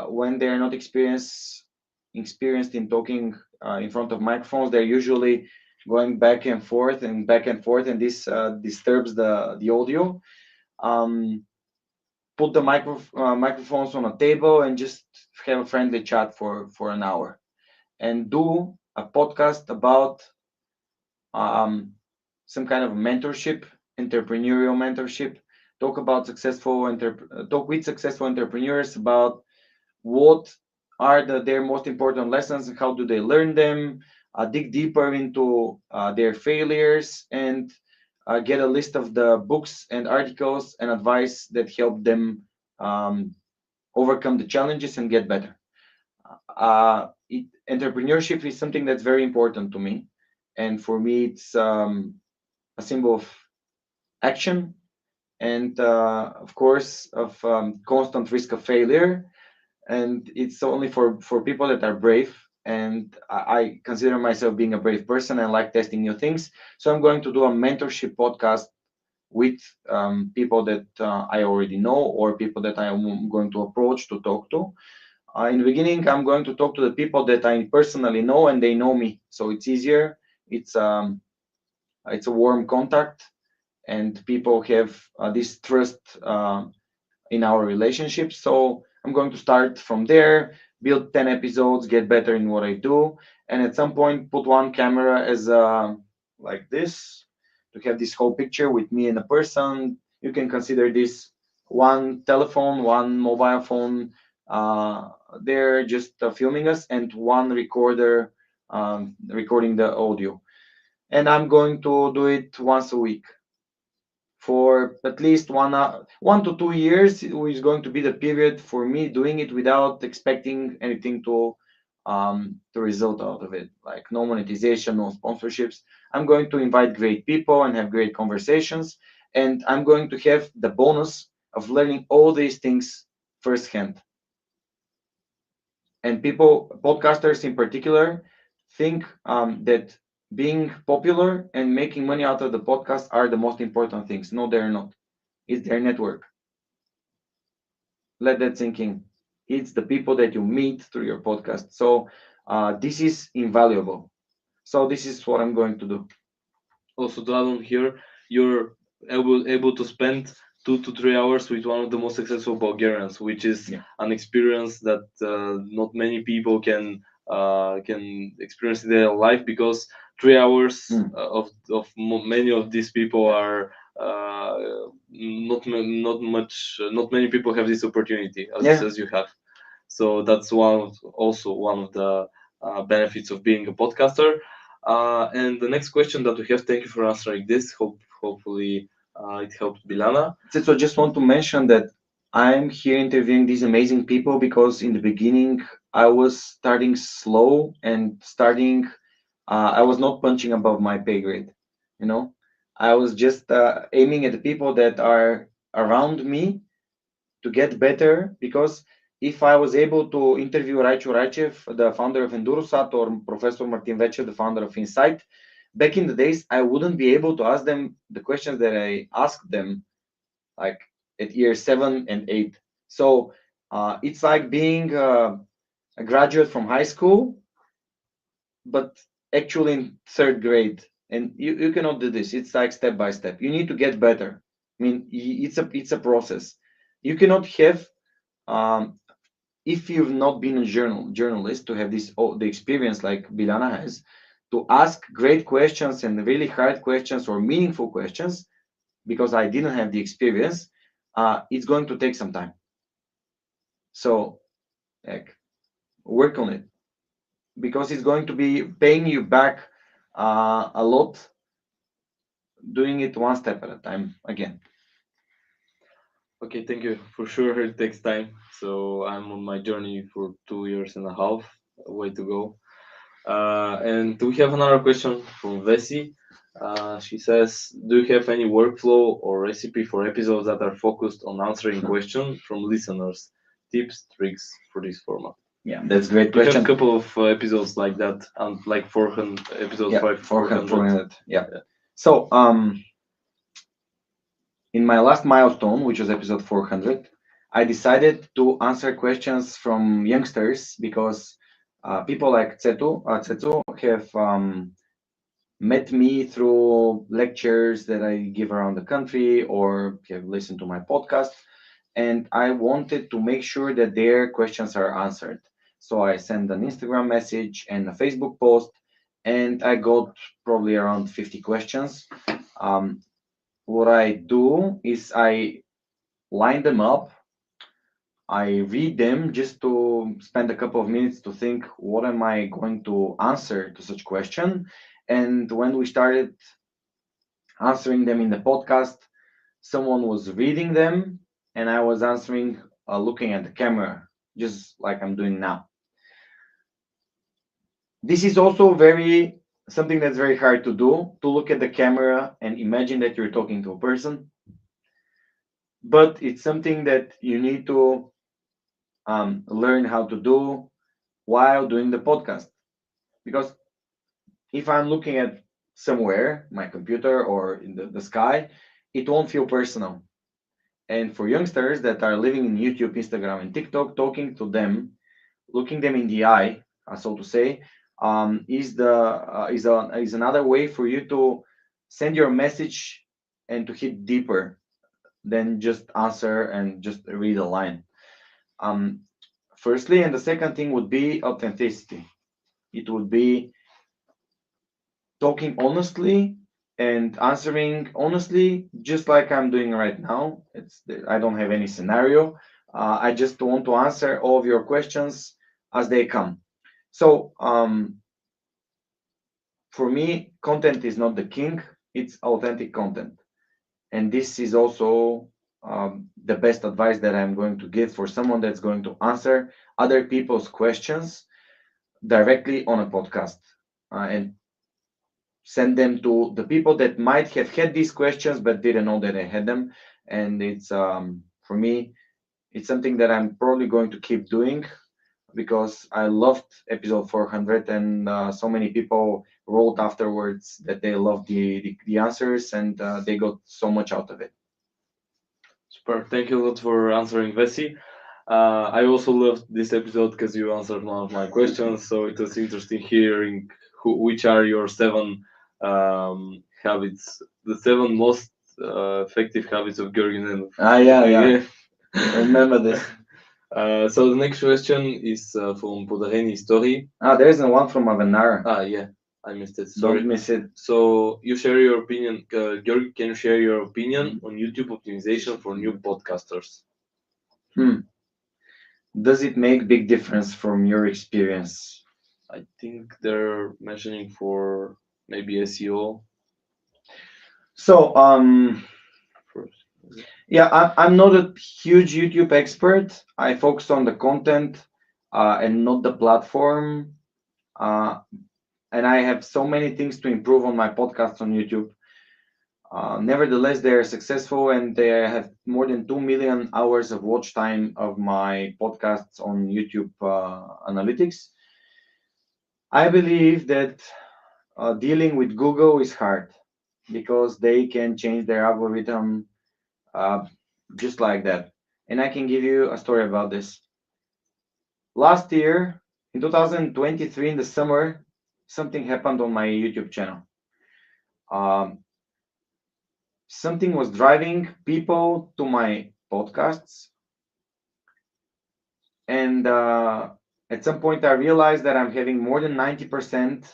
when they are not experienced in talking in front of microphones, they're usually going back and forth and back and forth, and this disturbs the audio. Um, Put the microphones on a table and just have a friendly chat for an hour, and do a podcast about um, some kind of mentorship, entrepreneurial mentorship. Talk with successful entrepreneurs about what are their most important lessons and how do they learn them. Dig deeper into their failures and get a list of the books and articles and advice that help them um, overcome the challenges and get better. Entrepreneurship is something that's very important to me, and for me, it's a symbol of action and, of course, of constant risk of failure. And it's only for people that are brave. And I consider myself being a brave person and like testing new things. So I'm going to do a mentorship podcast with people that I already know or people that I am going to approach to talk to. In the beginning, I'm going to talk to the people that I personally know and they know me, so it's easier. It's a warm contact, and people have this trust in our relationship. So I'm going to start from there, build 10 episodes, get better in what I do, and at some point put one camera as like this to have this whole picture with me and a person. You can consider this one telephone, one mobile phone. They're just filming us, and one recorder recording the audio. And I'm going to do it once a week for at least 1 to 2 years, is going to be the period for me doing it without expecting anything to result out of it, like no monetization, no sponsorships. I'm going to invite great people and have great conversations, and I'm going to have the bonus of learning all these things firsthand. And people, podcasters in particular, think that being popular and making money out of the podcast are the most important things. No, they're not. It's their network. Let that sink in. It's the people that you meet through your podcast. So this is invaluable. So this is what I'm going to do. also to add on here, you're able to spend 2 to 3 hours with one of the most successful Bulgarians, which is Yeah. an experience that not many people can experience in their life, because 3 hours Mm. many of these people are not many people have this opportunity Yeah. as you have. So that's also one of the benefits of being a podcaster. And the next question that we have, thank you for answering this. Hopefully it helped Bilana. So just want to mention that I'm here interviewing these amazing people because in the beginning I was starting slow and starting. I was not punching above my pay grade. You know, I was just aiming at the people that are around me to get better. Because if I was able to interview Raichu Raichev, the founder of Endurosat, or Professor Martin Vecher, the founder of Insight, back in the days, I wouldn't be able to ask them the questions that I asked them like at year 7 and 8. So it's like being a graduate from high school, but actually in third grade. And you cannot do this. It's like step by step. You need to get better. I mean, it's a process. You cannot have if you've not been a journalist to have this the experience like Bilana has, to ask great questions and really hard questions or meaningful questions, because I didn't have the experience. It's going to take some time. So, like, work on it, because it's going to be paying you back a lot, doing it one step at a time again. Okay, thank you. For sure, it takes time. So I'm on my journey for 2 years and a half. Way to go. And we have another question from Vessi. She says, "Do you have any workflow or recipe for episodes that are focused on answering questions from listeners? Tips, tricks for this format?" Yeah, that's a great We have a question. couple of episodes like that, and like 400 episode Yeah, 400. 400. Yeah. So, in my last milestone, which was episode 400, I decided to answer questions from youngsters because people like Tsetu have met me through lectures that I give around the country or have listened to my podcast. And I wanted to make sure that their questions are answered. So I sent an Instagram message and a Facebook post, and I got probably around 50 questions. Um, what I do is I line them up. I read them just to spend a couple of minutes to think what am I going to answer to such question. And when we started answering them in the podcast, someone was reading them and I was answering looking at the camera, just like I'm doing now. This is also very something that's very hard to do, to look at the camera and imagine that you're talking to a person. But it's something that you need to learn how to do while doing the podcast. Because if I'm looking at somewhere, my computer or in the sky, it won't feel personal. And for youngsters that are living in YouTube, Instagram, and TikTok, talking to them, looking them in the eye, so to say, is another way for you to send your message and to hit deeper than just answer and just read a line. Um, Firstly, and the second thing would be authenticity. It would be talking honestly and answering honestly, just like I'm doing right now. I don't have any scenario. I just want to answer all of your questions as they come. So for me, content is not the king; it's authentic content, and this is also the best advice that I'm going to give for someone that's going to answer other people's questions directly on a podcast. And send them to the people that might have had these questions but didn't know that I had them. And it's for me, it's something that I'm probably going to keep doing because I loved episode 400, and so many people wrote afterwards that they loved the answers and they got so much out of it. Super. Thank you a lot for answering, Vessi. I also loved this episode because you answered one of my questions. So it was interesting hearing which are your seven habits, the seven most effective habits of Georgi Nenov. Yeah, yeah. Yeah. I remember this. So the next question is from Podareni Story. There isn't one from Avenara. Yeah, I missed it. Don't Sorry. miss it. So you share your opinion, Georgi. Can you share your opinion on YouTube optimization for new podcasters? Hmm. Does it make big difference from your experience? I think they're mentioning for maybe SEO So, first. yeah, I'm not a huge YouTube expert. I focus on the content and not the platform. Uh, and I have so many things to improve on my podcasts on YouTube. Nevertheless, they are successful and they have more than 2 million hours of watch time of my podcasts on YouTube analytics. I believe that dealing with Google is hard because they can change their algorithm uh, just like that. And I can give you a story about this. Last year, in 2023, in the summer, something happened on my YouTube channel. Um, Something was driving people to my podcasts, and at some point, I realized that I'm having more than 90%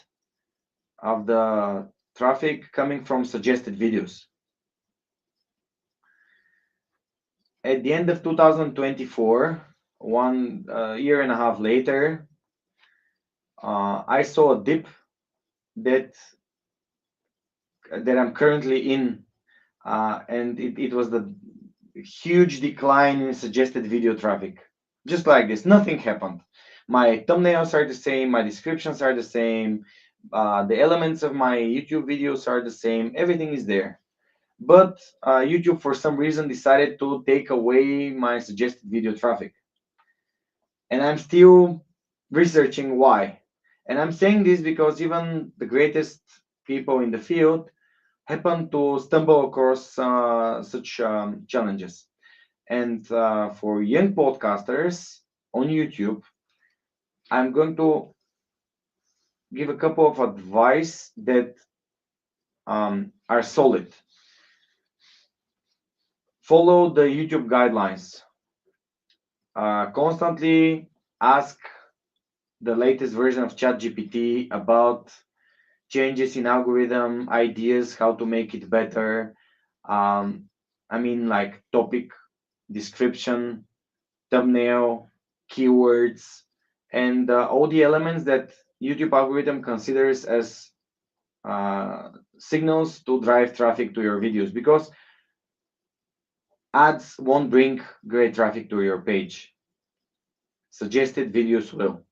of the traffic coming from suggested videos. At the end of 2024, one year and a half later, I saw a dip that I'm currently in, and it was the huge decline in suggested video traffic. Just like this, nothing happened. My thumbnails are the same, my descriptions are the same, the elements of my YouTube videos are the same, everything is there. But YouTube, for some reason, decided to take away my suggested video traffic. And I'm still researching why. And I'm saying this because even the greatest people in the field happen to stumble across such challenges. And for young podcasters on YouTube, I'm going to give a couple of advice that are solid. Follow the YouTube guidelines. Constantly ask the latest version of ChatGPT about changes in algorithm, ideas, how to make it better. Um, I mean, like topic description, thumbnail, keywords, and all the elements that YouTube algorithm considers as signals to drive traffic to your videos, because ads won't bring great traffic to your page. Suggested videos will.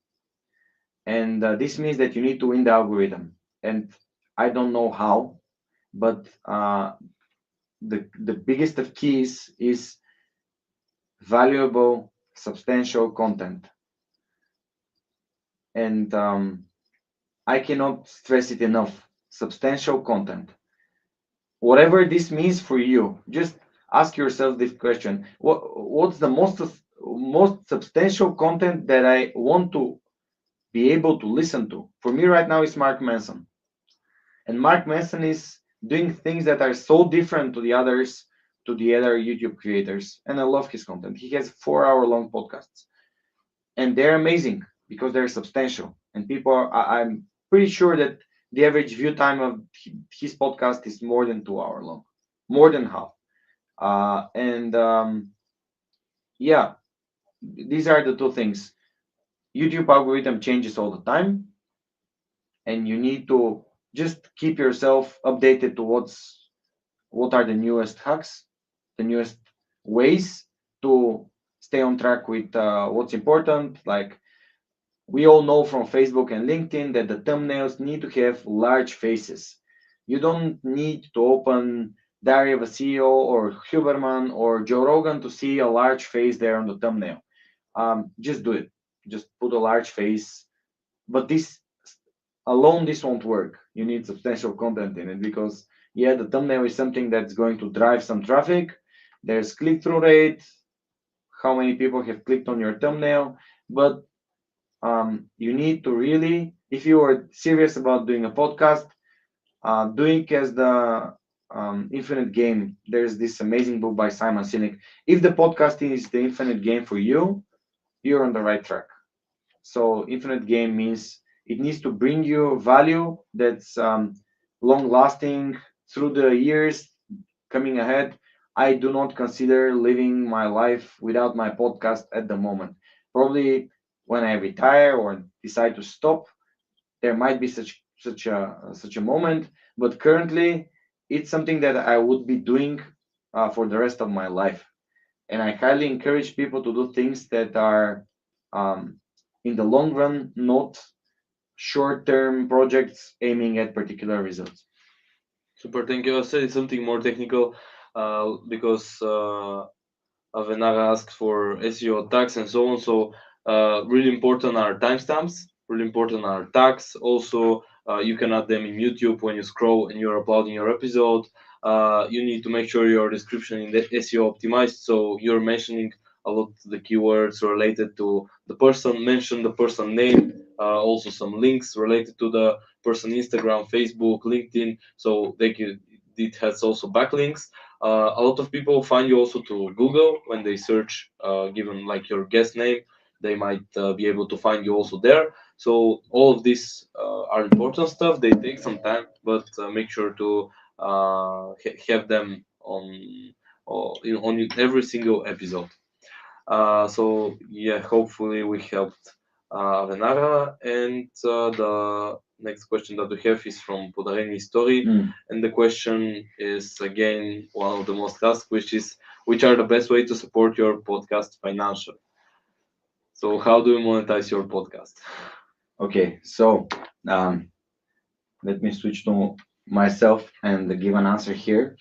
And this means that you need to win the algorithm. And I don't know how, but the biggest of keys is valuable, substantial content. And I cannot stress it enough. Substantial content. Whatever this means for you, just ask yourself this question: what's the most substantial content that I want to be able to listen to? For me right now, is Mark Manson, and Mark Manson is doing things that are so different to the other YouTube creators, and I love his content. He has 4 hour long podcasts, and they're amazing because they're substantial, and people are, I'm pretty sure that the average view time of his podcast is more than 2 hour long, more than half. And yeah, these are the two things. YouTube algorithm changes all the time, and you need to just keep yourself updated to what are the newest hacks, the newest ways to stay on track with what's important. Like, we all know from Facebook and LinkedIn that the thumbnails need to have large faces. You don't need to open Diary of a CEO or Huberman or Joe Rogan to see a large face there on the thumbnail. Just do it. Just put a large face. But this alone, this won't work. You need substantial content in it, because yeah, the thumbnail is something that's going to drive some traffic. There's click-through rate, how many people have clicked on your thumbnail, but you need to really, if you are serious about doing a podcast, Doing as the infinite game. There's this amazing book by Simon Sinek. If the podcasting is the infinite game for you, you're on the right track. So infinite game means it needs to bring you value that's long lasting through the years coming ahead. I do not consider living my life without my podcast at the moment. Probably when I retire or decide to stop, there might be such a moment, but currently it's something that I would be doing for the rest of my life. And I highly encourage people to do things that are um, in the long run, not short-term projects aiming at particular results. Super, thank you. I said something more technical because Avenaga asked for SEO tags and so on. So really important are timestamps. Really important are tags. Also, you can add them in YouTube when you scroll and you're uploading your episode. You need to make sure your description in the SEO optimized, so you're mentioning a lot of the keywords related to the person. Mention the person name. Also, some links related to the person Instagram, Facebook, LinkedIn. So it has also backlinks. A lot of people find you also to Google when they search, given like your guest name, they might be able to find you also there. So all of these are important stuff. They take some time, but make sure to have them on every single episode. So yeah, hopefully we helped Venara. And the next question that we have is from Podareni Story, Mm. and the question is again one of the most asked, which is which are the best way to support your podcast financially? So how do you monetize your podcast? Okay, so um, let me switch to myself and give an answer here.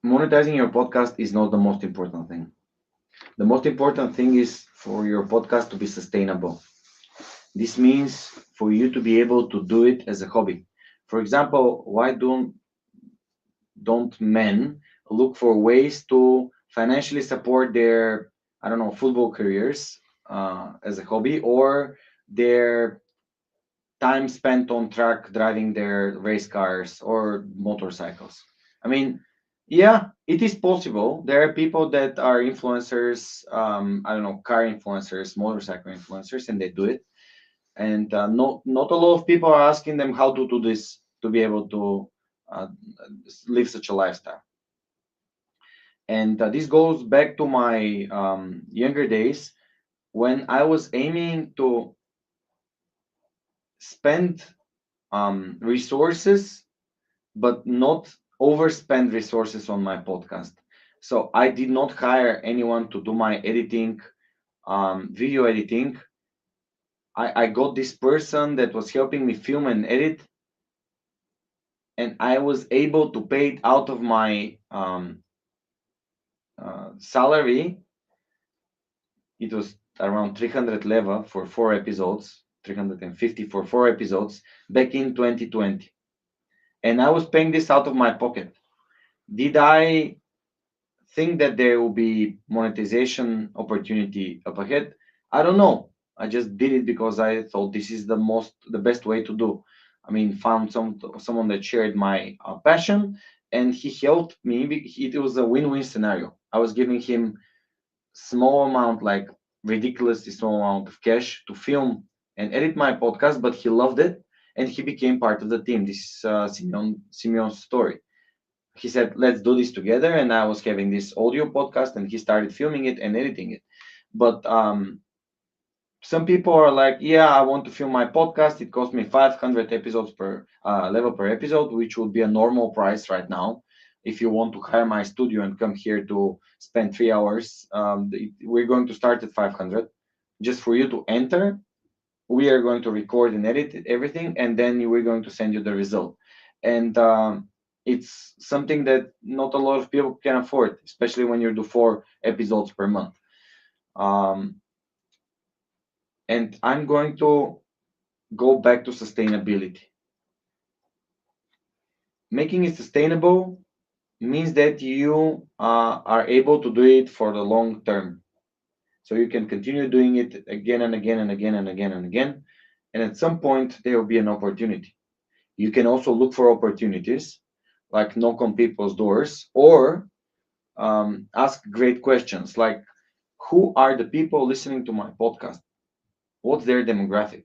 Monetizing your podcast is not the most important thing. The most important thing is for your podcast to be sustainable. This means for you to be able to do it as a hobby. For example, why don't men look for ways to financially support their, I don't know, football careers as a hobby, or their time spent on track driving their race cars or motorcycles? I mean, yeah, it is possible. There are people that are influencers, I don't know, car influencers, motorcycle influencers, and they do it. And not a lot of people are asking them how to do this to be able to uh, live such a lifestyle. And this goes back to my younger days when I was aiming to spend resources, but not overspend resources on my podcast. So I did not hire anyone to do my editing, video editing. I got this person that was helping me film and edit, and I was able to pay it out of my salary. It was around 300 leva for 4 episodes, 350 for 4 episodes back in 2020. And I was paying this out of my pocket. Did I think that there will be monetization opportunity up ahead? I don't know. I just did it because I thought this is the best way to do. I mean, found someone that shared my passion, and he helped me. It was a win-win scenario. I was giving him small amount, like ridiculously small amount of cash to film and edit my podcast, but he loved it and he became part of the team. This is Simeon's story. He said, "Let's do this together," and I was having this audio podcast, and he started filming it and editing it. But some people are like, "Yeah, I want to film my podcast. It costs me 500 episodes per level per episode, which would be a normal price right now. If you want to hire my studio and come here to spend 3 hours, we're going to start at 500. Just for you to enter, we are going to record and edit everything, and then we're going to send you the result." And it's something that not a lot of people can afford, especially when you do 4 episodes per month. Um, and I'm going to go back to sustainability. Making it sustainable means that you are able to do it for the long term. So you can continue doing it again and again and again and again and again. and at some point there will be an opportunity. You can also look for opportunities, like knock on people's doors, or ask great questions, like who are the people listening to my podcast? What's their demographic?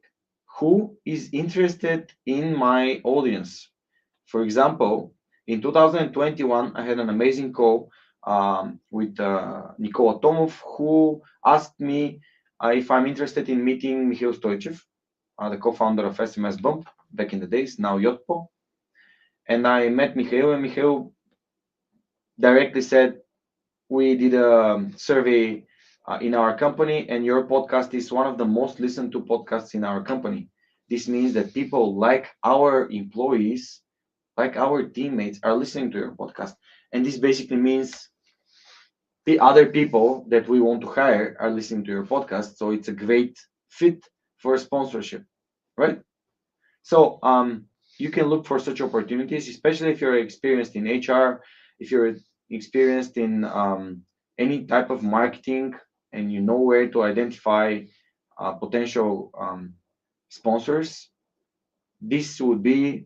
Who is interested in my audience? For example, in 2021, I had an amazing call with Nikola Tomov, who asked me if I'm interested in meeting Mikhail Stoichev, the co-founder of SMS Bump back in the days, now Yotpo. And I met Mikhail, and Mikhail directly said, we did a survey in our company, and your podcast is one of the most listened to podcasts in our company. This means that people like our employees, like our teammates, are listening to your podcast. And this basically means the other people that we want to hire are listening to your podcast. So it's a great fit for sponsorship, right? So you can look for such opportunities, especially if you're experienced in HR, if you're experienced in any type of marketing, and you know where to identify potential sponsors. This would be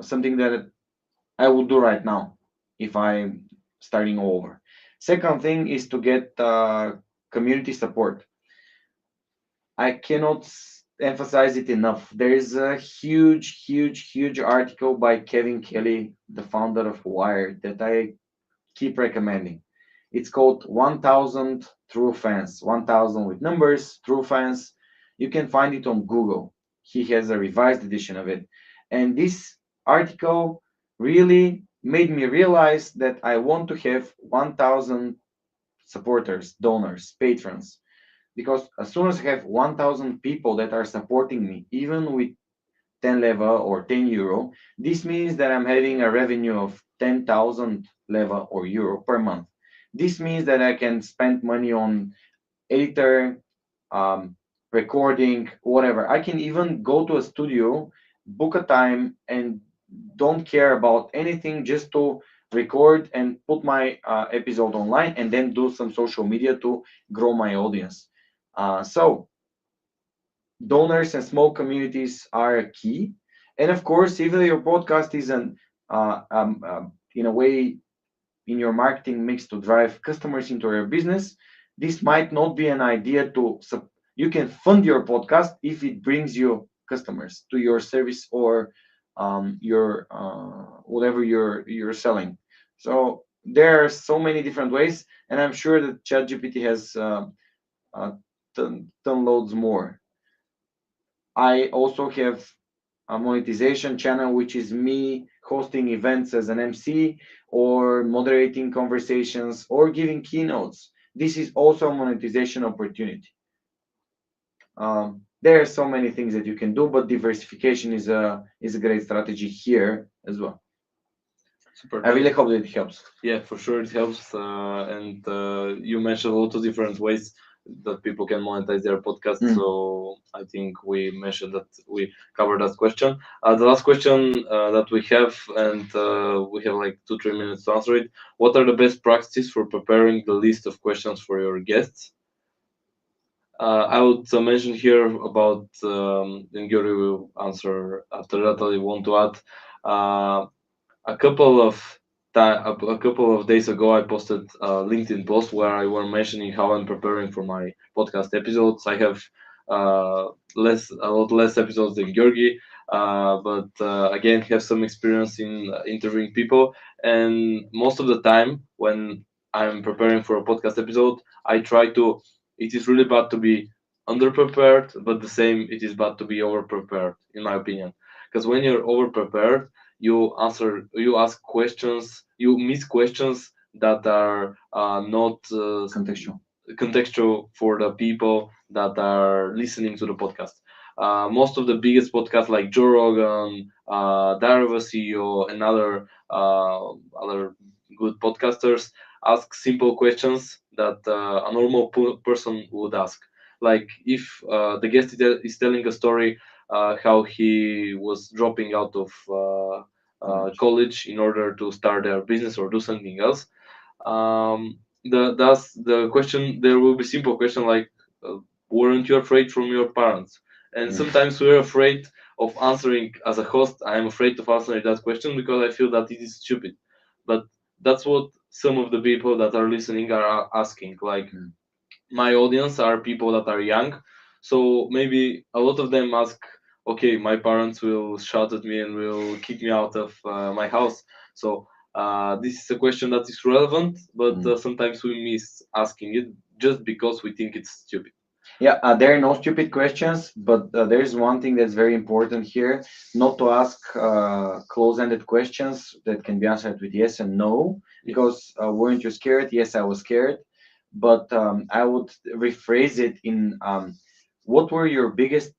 something that I would do right now if I'm starting over. Second thing is to get community support. I cannot emphasize it enough. There is a huge article by Kevin Kelly, the founder of Wired, that I keep recommending. It's called 1000 True Fans, 1000 with numbers, True Fans. You can find it on Google. He has a revised edition of it. And this article really made me realize that I want to have 1000 supporters, donors, patrons, because as soon as I have 1000 people that are supporting me, even with 10 leva or 10 euro, this means that I'm having a revenue of 10,000 leva or euro per month. This means that I can spend money on editor, um, recording, whatever. I can even go to a studio, book a time, and don't care about anything, just to record and put my episode online, and then do some social media to grow my audience. So donors and small communities are a key. And of course, if your podcast is in a way, in your marketing mix to drive customers into your business, this might not be an idea to you can fund your podcast if it brings you customers to your service, or your whatever you're selling. So there are so many different ways, and I'm sure that ChatGPT has ton loads more. I also have a monetization channel, which is me hosting events as an MC, or moderating conversations, or giving keynotes. This is also a monetization opportunity. There are so many things that you can do, but diversification is a great strategy here as well. Super. I really hope that it helps. Yeah, for sure it helps. And you mentioned a lot of different ways that people can monetize their podcast. So I think we mentioned that we covered that question. The last question that we have, and we have like 2-3 minutes to answer it. What are the best practices for preparing the list of questions for your guests? I would mention here about, and Gyuri will answer after that. I want to add. A couple of a couple of days ago, I posted a LinkedIn post where I was mentioning how I'm preparing for my podcast episodes. I have a lot less episodes than Georgi, but again have some experience in interviewing people. And most of the time, when I'm preparing for a podcast episode, I try to. It is really bad to be underprepared, but the same it is bad to be overprepared, in my opinion. Because when you're overprepared, you ask questions, you miss questions that are not Contextual. contextual for the people that are listening to the podcast. Most of the biggest podcasts like Joe Rogan, Darva CEO, and other good podcasters ask simple questions that a normal person would ask. Like if the guest is telling a story how he was dropping out of college in order to start their business or do something else. That's the question. There will be simple question like, weren't you afraid from your parents? And Yeah. sometimes we're afraid of answering. As a host, I am afraid of answering that question because I feel that it is stupid. But that's what some of the people that are listening are asking. Like, Mm. my audience are people that are young, so maybe a lot of them ask, okay, my parents will shout at me and will kick me out of my house. So this is a question that is relevant, but Mm. sometimes we miss asking it just because we think it's stupid. Yeah, there are no stupid questions, but there's one thing that's very important here: not to ask close-ended questions that can be answered with yes and no. Yes. Because weren't you scared? Yes, I was scared, but I would rephrase it in what were your biggest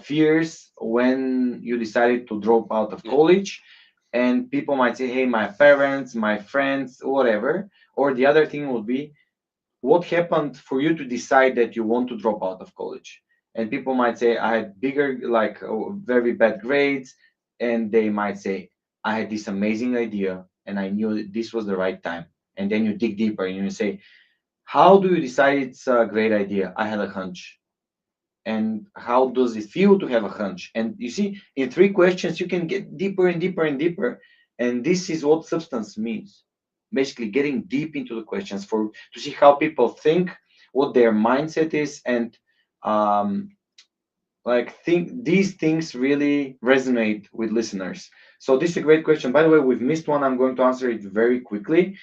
fears when you decided to drop out of Yeah. college? And people might say, "Hey, my parents, my friends, whatever." Or the other thing would be, what happened for you to decide that you want to drop out of college? And people might say, I had bigger, like very bad grades. And they might say, I had this amazing idea and I knew that this was the right time. And then you dig deeper and you say, how do you decide it's a great idea? I had a hunch. And how does it feel to have a hunch? And you see, in three questions, you can get deeper and deeper and deeper. And this is what substance means. Basically, getting deep into the questions for to see how people think, what their mindset is, and um, like think these things really resonate with listeners. So this is a great question. By the way, we've missed one. I'm going to answer it very quickly.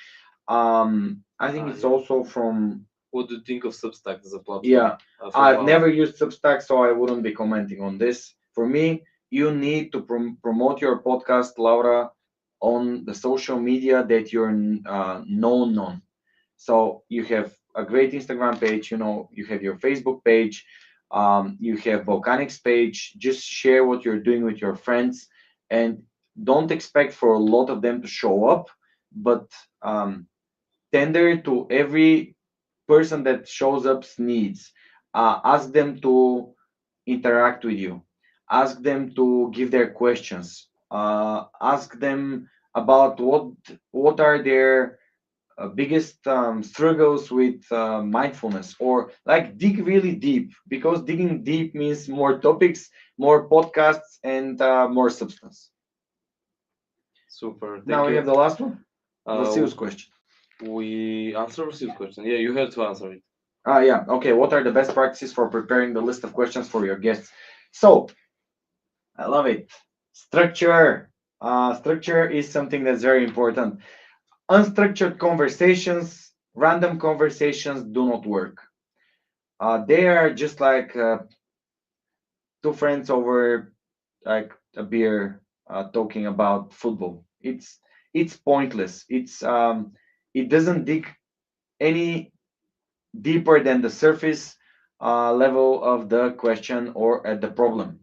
I think it's Yeah. also from, What do you think of Substack as a platform? yeah, From I've Laura. never used Substack, so I wouldn't be commenting on this. For me, you need to promote your podcast, Laura, on the social media that you're known on. So you have a great Instagram page, you have your Facebook page, you have Volcanics page. Just share what you're doing with your friends, and don't expect for a lot of them to show up, but um, tender to every person that shows up's needs. Ask them to interact with you. Ask them to give their questions. Ask them about what are their biggest struggles with mindfulness, or like dig really deep, because digging deep means more topics, more podcasts, and more substance. Super, Now thank we have you. the last one, uh, Vasile's question. we answer Rosil's question. Yeah, you have to answer it. Yeah, okay. What are the best practices for preparing the list of questions for your guests? So I love it. Structure. Structure is something that's very important. Unstructured conversations, random conversations do not work. They are just like two friends over like a beer talking about football. It's pointless. It doesn't dig any deeper than the surface level of the question or at the problem.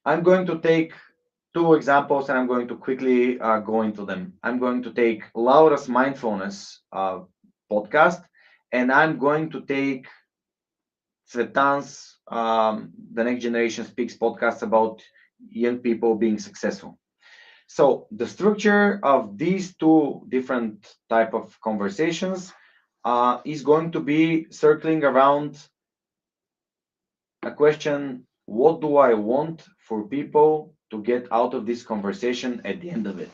I'm going to take two examples and I'm going to quickly go into them. I'm going to take Laura's mindfulness podcast, and I'm going to take Svetan's The Next Generation Speaks podcast about young people being successful. So the structure of these two different type of conversations is going to be circling around a question: what do I want for people to get out of this conversation at the end of it?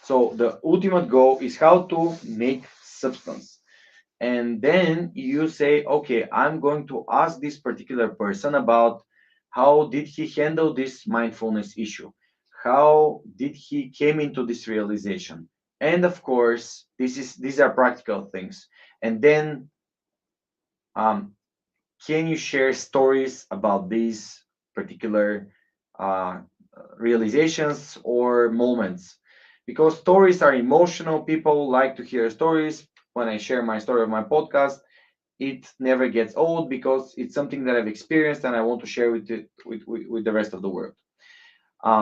So the ultimate goal is how to make substance. And then you say, okay, I'm going to ask this particular person about how did he handle this mindfulness issue? How did he came into this realization? And of course, these are practical things. And then um, can you share stories about these particular uh, realizations or moments? Because stories are emotional. People like to hear stories. When I share my story of my podcast, it never gets old because it's something that I've experienced and I want to share with the rest of the world.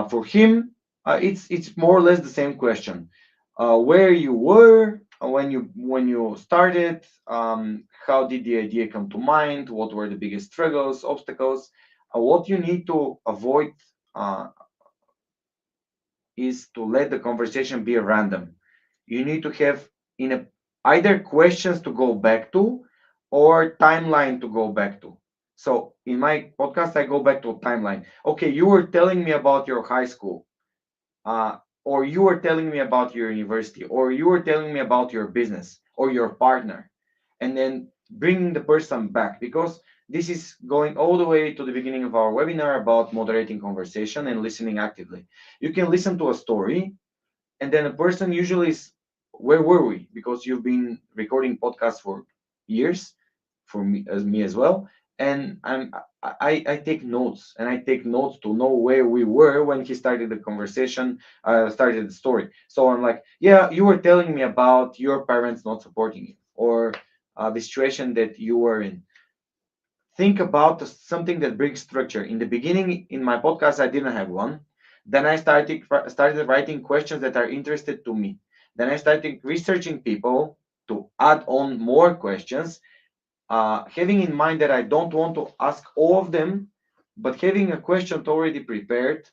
For him, it's more or less the same question: where you were when you started, how did the idea come to mind, what were the biggest struggles, obstacles. What you need to avoid uh, is to let the conversation be random. You need to have in a, either questions to go back to or timeline to go back to. So in my podcast, I go back to a timeline. Okay, you were telling me about your high school, or you were telling me about your university, or you were telling me about your business or your partner, and then bringing the person back, because this is going all the way to the beginning of our webinar about moderating conversation and listening actively. You can listen to a story, and then a person usually is, where were we? Because you've been recording podcasts for years, for me as well, and I take notes, and I take notes to know where we were when he started the conversation, started the story. So I'm like, yeah, you were telling me about your parents not supporting you, or the situation that you were in. Think about something that brings structure. In the beginning, in my podcast, I didn't have one. Then I started writing questions that are interested to me. Then I started researching people to add on more questions, having in mind that I don't want to ask all of them, but having a question already prepared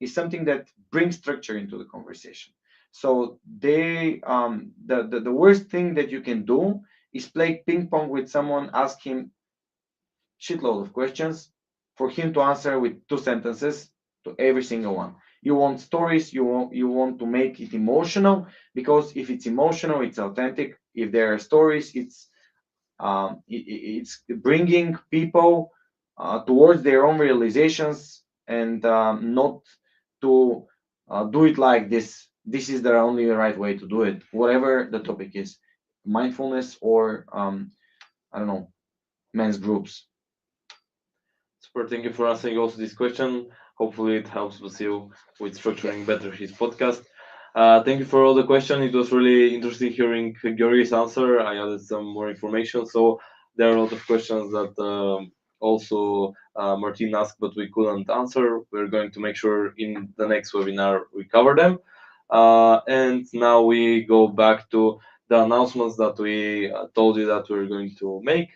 is something that brings structure into the conversation. So the worst thing that you can do is play ping pong with someone, ask him shitload of questions for him to answer with two sentences to every single one. You want stories, you want to make it emotional, because if it's emotional, it's authentic. If there are stories, it's bringing people towards their own realizations, and not to do it like this. This is the only right way to do it, whatever the topic is, mindfulness or I don't know, men's groups. Super, thank you for answering also this question. Hopefully, it helps Vasil with structuring better his podcast. Thank you for all the question. It was really interesting hearing Georgi's answer. I added some more information. So there are a lot of questions that also Martin asked, but we couldn't answer. We're going to make sure in the next webinar we cover them. And now we go back to the announcements that we told you that we're going to make.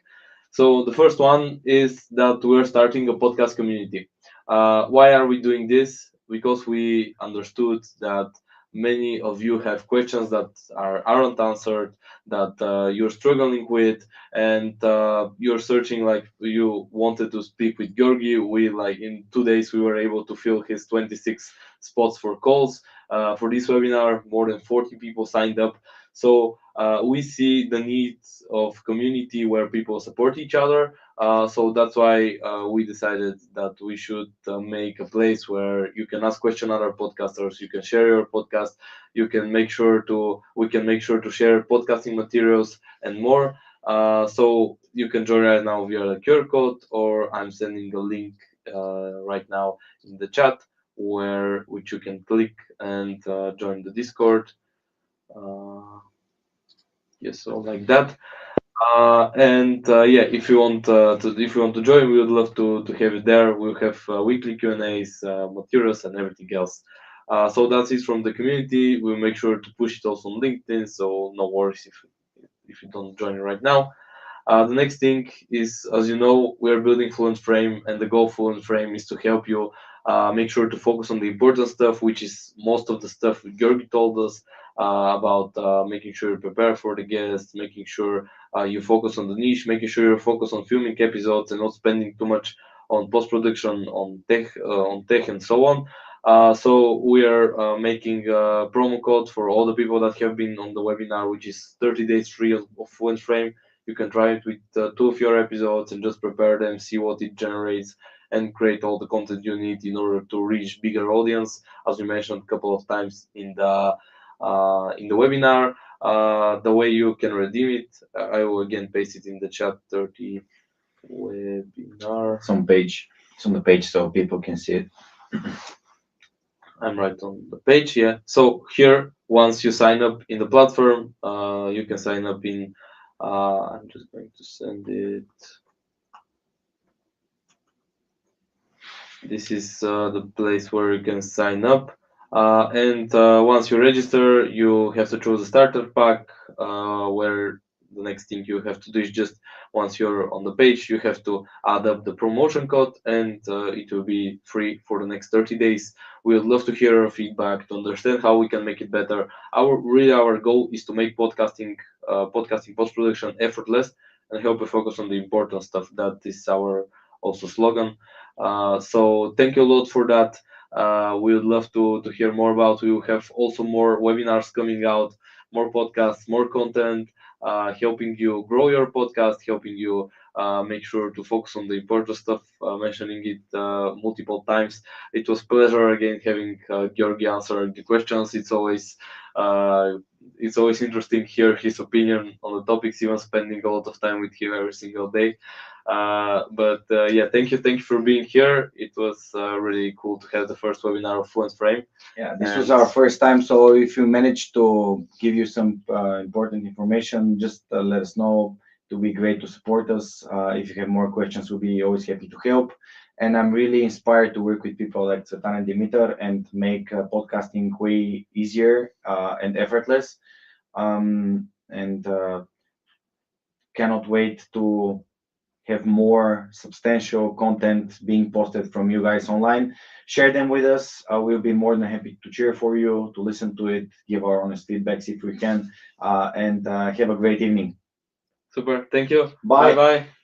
So the first one is that we're starting a podcast community. Why are we doing this? Because we understood that many of you have questions that aren't answered, that you're struggling with, and you're searching, like you wanted to speak with Georgi. We, like, in 2 days we were able to fill his 26 spots for calls. For this webinar, more than 40 people signed up. So we see the needs of community where people support each other. So that's why we decided that we should make a place where you can ask question other podcasters, you can share your podcast, you can make sure to we can make sure to share podcasting materials and more. So you can join right now via the QR code, or I'm sending a link right now in the chat, where which you can click and join the Discord. Uh, yes, so like that. And yeah, if you want to join, we would love to have you there. We'll have weekly Q&As, materials, and everything else. So that's it from the community. We'll make sure to push it also on LinkedIn, so no worries if you don't join right now. The next thing is, as you know, we are building Fluent Frame, and the goal of Fluent Frame is to help you make sure to focus on the important stuff, which is most of the stuff Georgi told us about, making sure you prepare for the guests, making sure you focus on the niche, making sure you focus on filming episodes and not spending too much on post production, on tech, and so on. So we are making a promo code for all the people that have been on the webinar, which is 30 days free of Fluent Frame. You can try it with two of your episodes and just prepare them, see what it generates, and create all the content you need in order to reach bigger audience. As we mentioned a couple of times in the webinar, the way you can redeem it, I will again paste it in the chat. 30 webinar. It's on the page so people can see it. I'm right on the page. Yeah. So here, once you sign up in the platform, you can sign up in. I'm just going to send it. This is the place where you can sign up. And once you register, you have to choose a starter pack, where the next thing you have to do is just, once you're on the page, you have to add up the promotion code, and it will be free for the next 30 days. We would love to hear your feedback to understand how we can make it better. Our goal is to make podcasting post production effortless, and help you focus on the important stuff. That is our also slogan. So thank you a lot for that. We would love to hear more about. We will have also more webinars coming out, more podcasts, more content, helping you grow your podcast, helping you make sure to focus on the important stuff, mentioning it multiple times. It was pleasure again having Georgi answer the questions. Uh, it's always interesting to hear his opinion on the topics, even spending a lot of time with him every single day. But yeah, thank you for being here. It was really cool to have the first webinar of Fluent Frame. Yeah, this was And our first time. So if you managed to give you some important information, just let us know. It will be great to support us. If you have more questions, we'll be always happy to help. And I'm really inspired to work with people like Satan and Dimitar and make podcasting way easier and effortless. And cannot wait to have more substantial content being posted from you guys online. Share them with us. We'll be more than happy to cheer for you, to listen to it, give our honest feedbacks if we can, and have a great evening. super, thank you. Bye Bye. bye.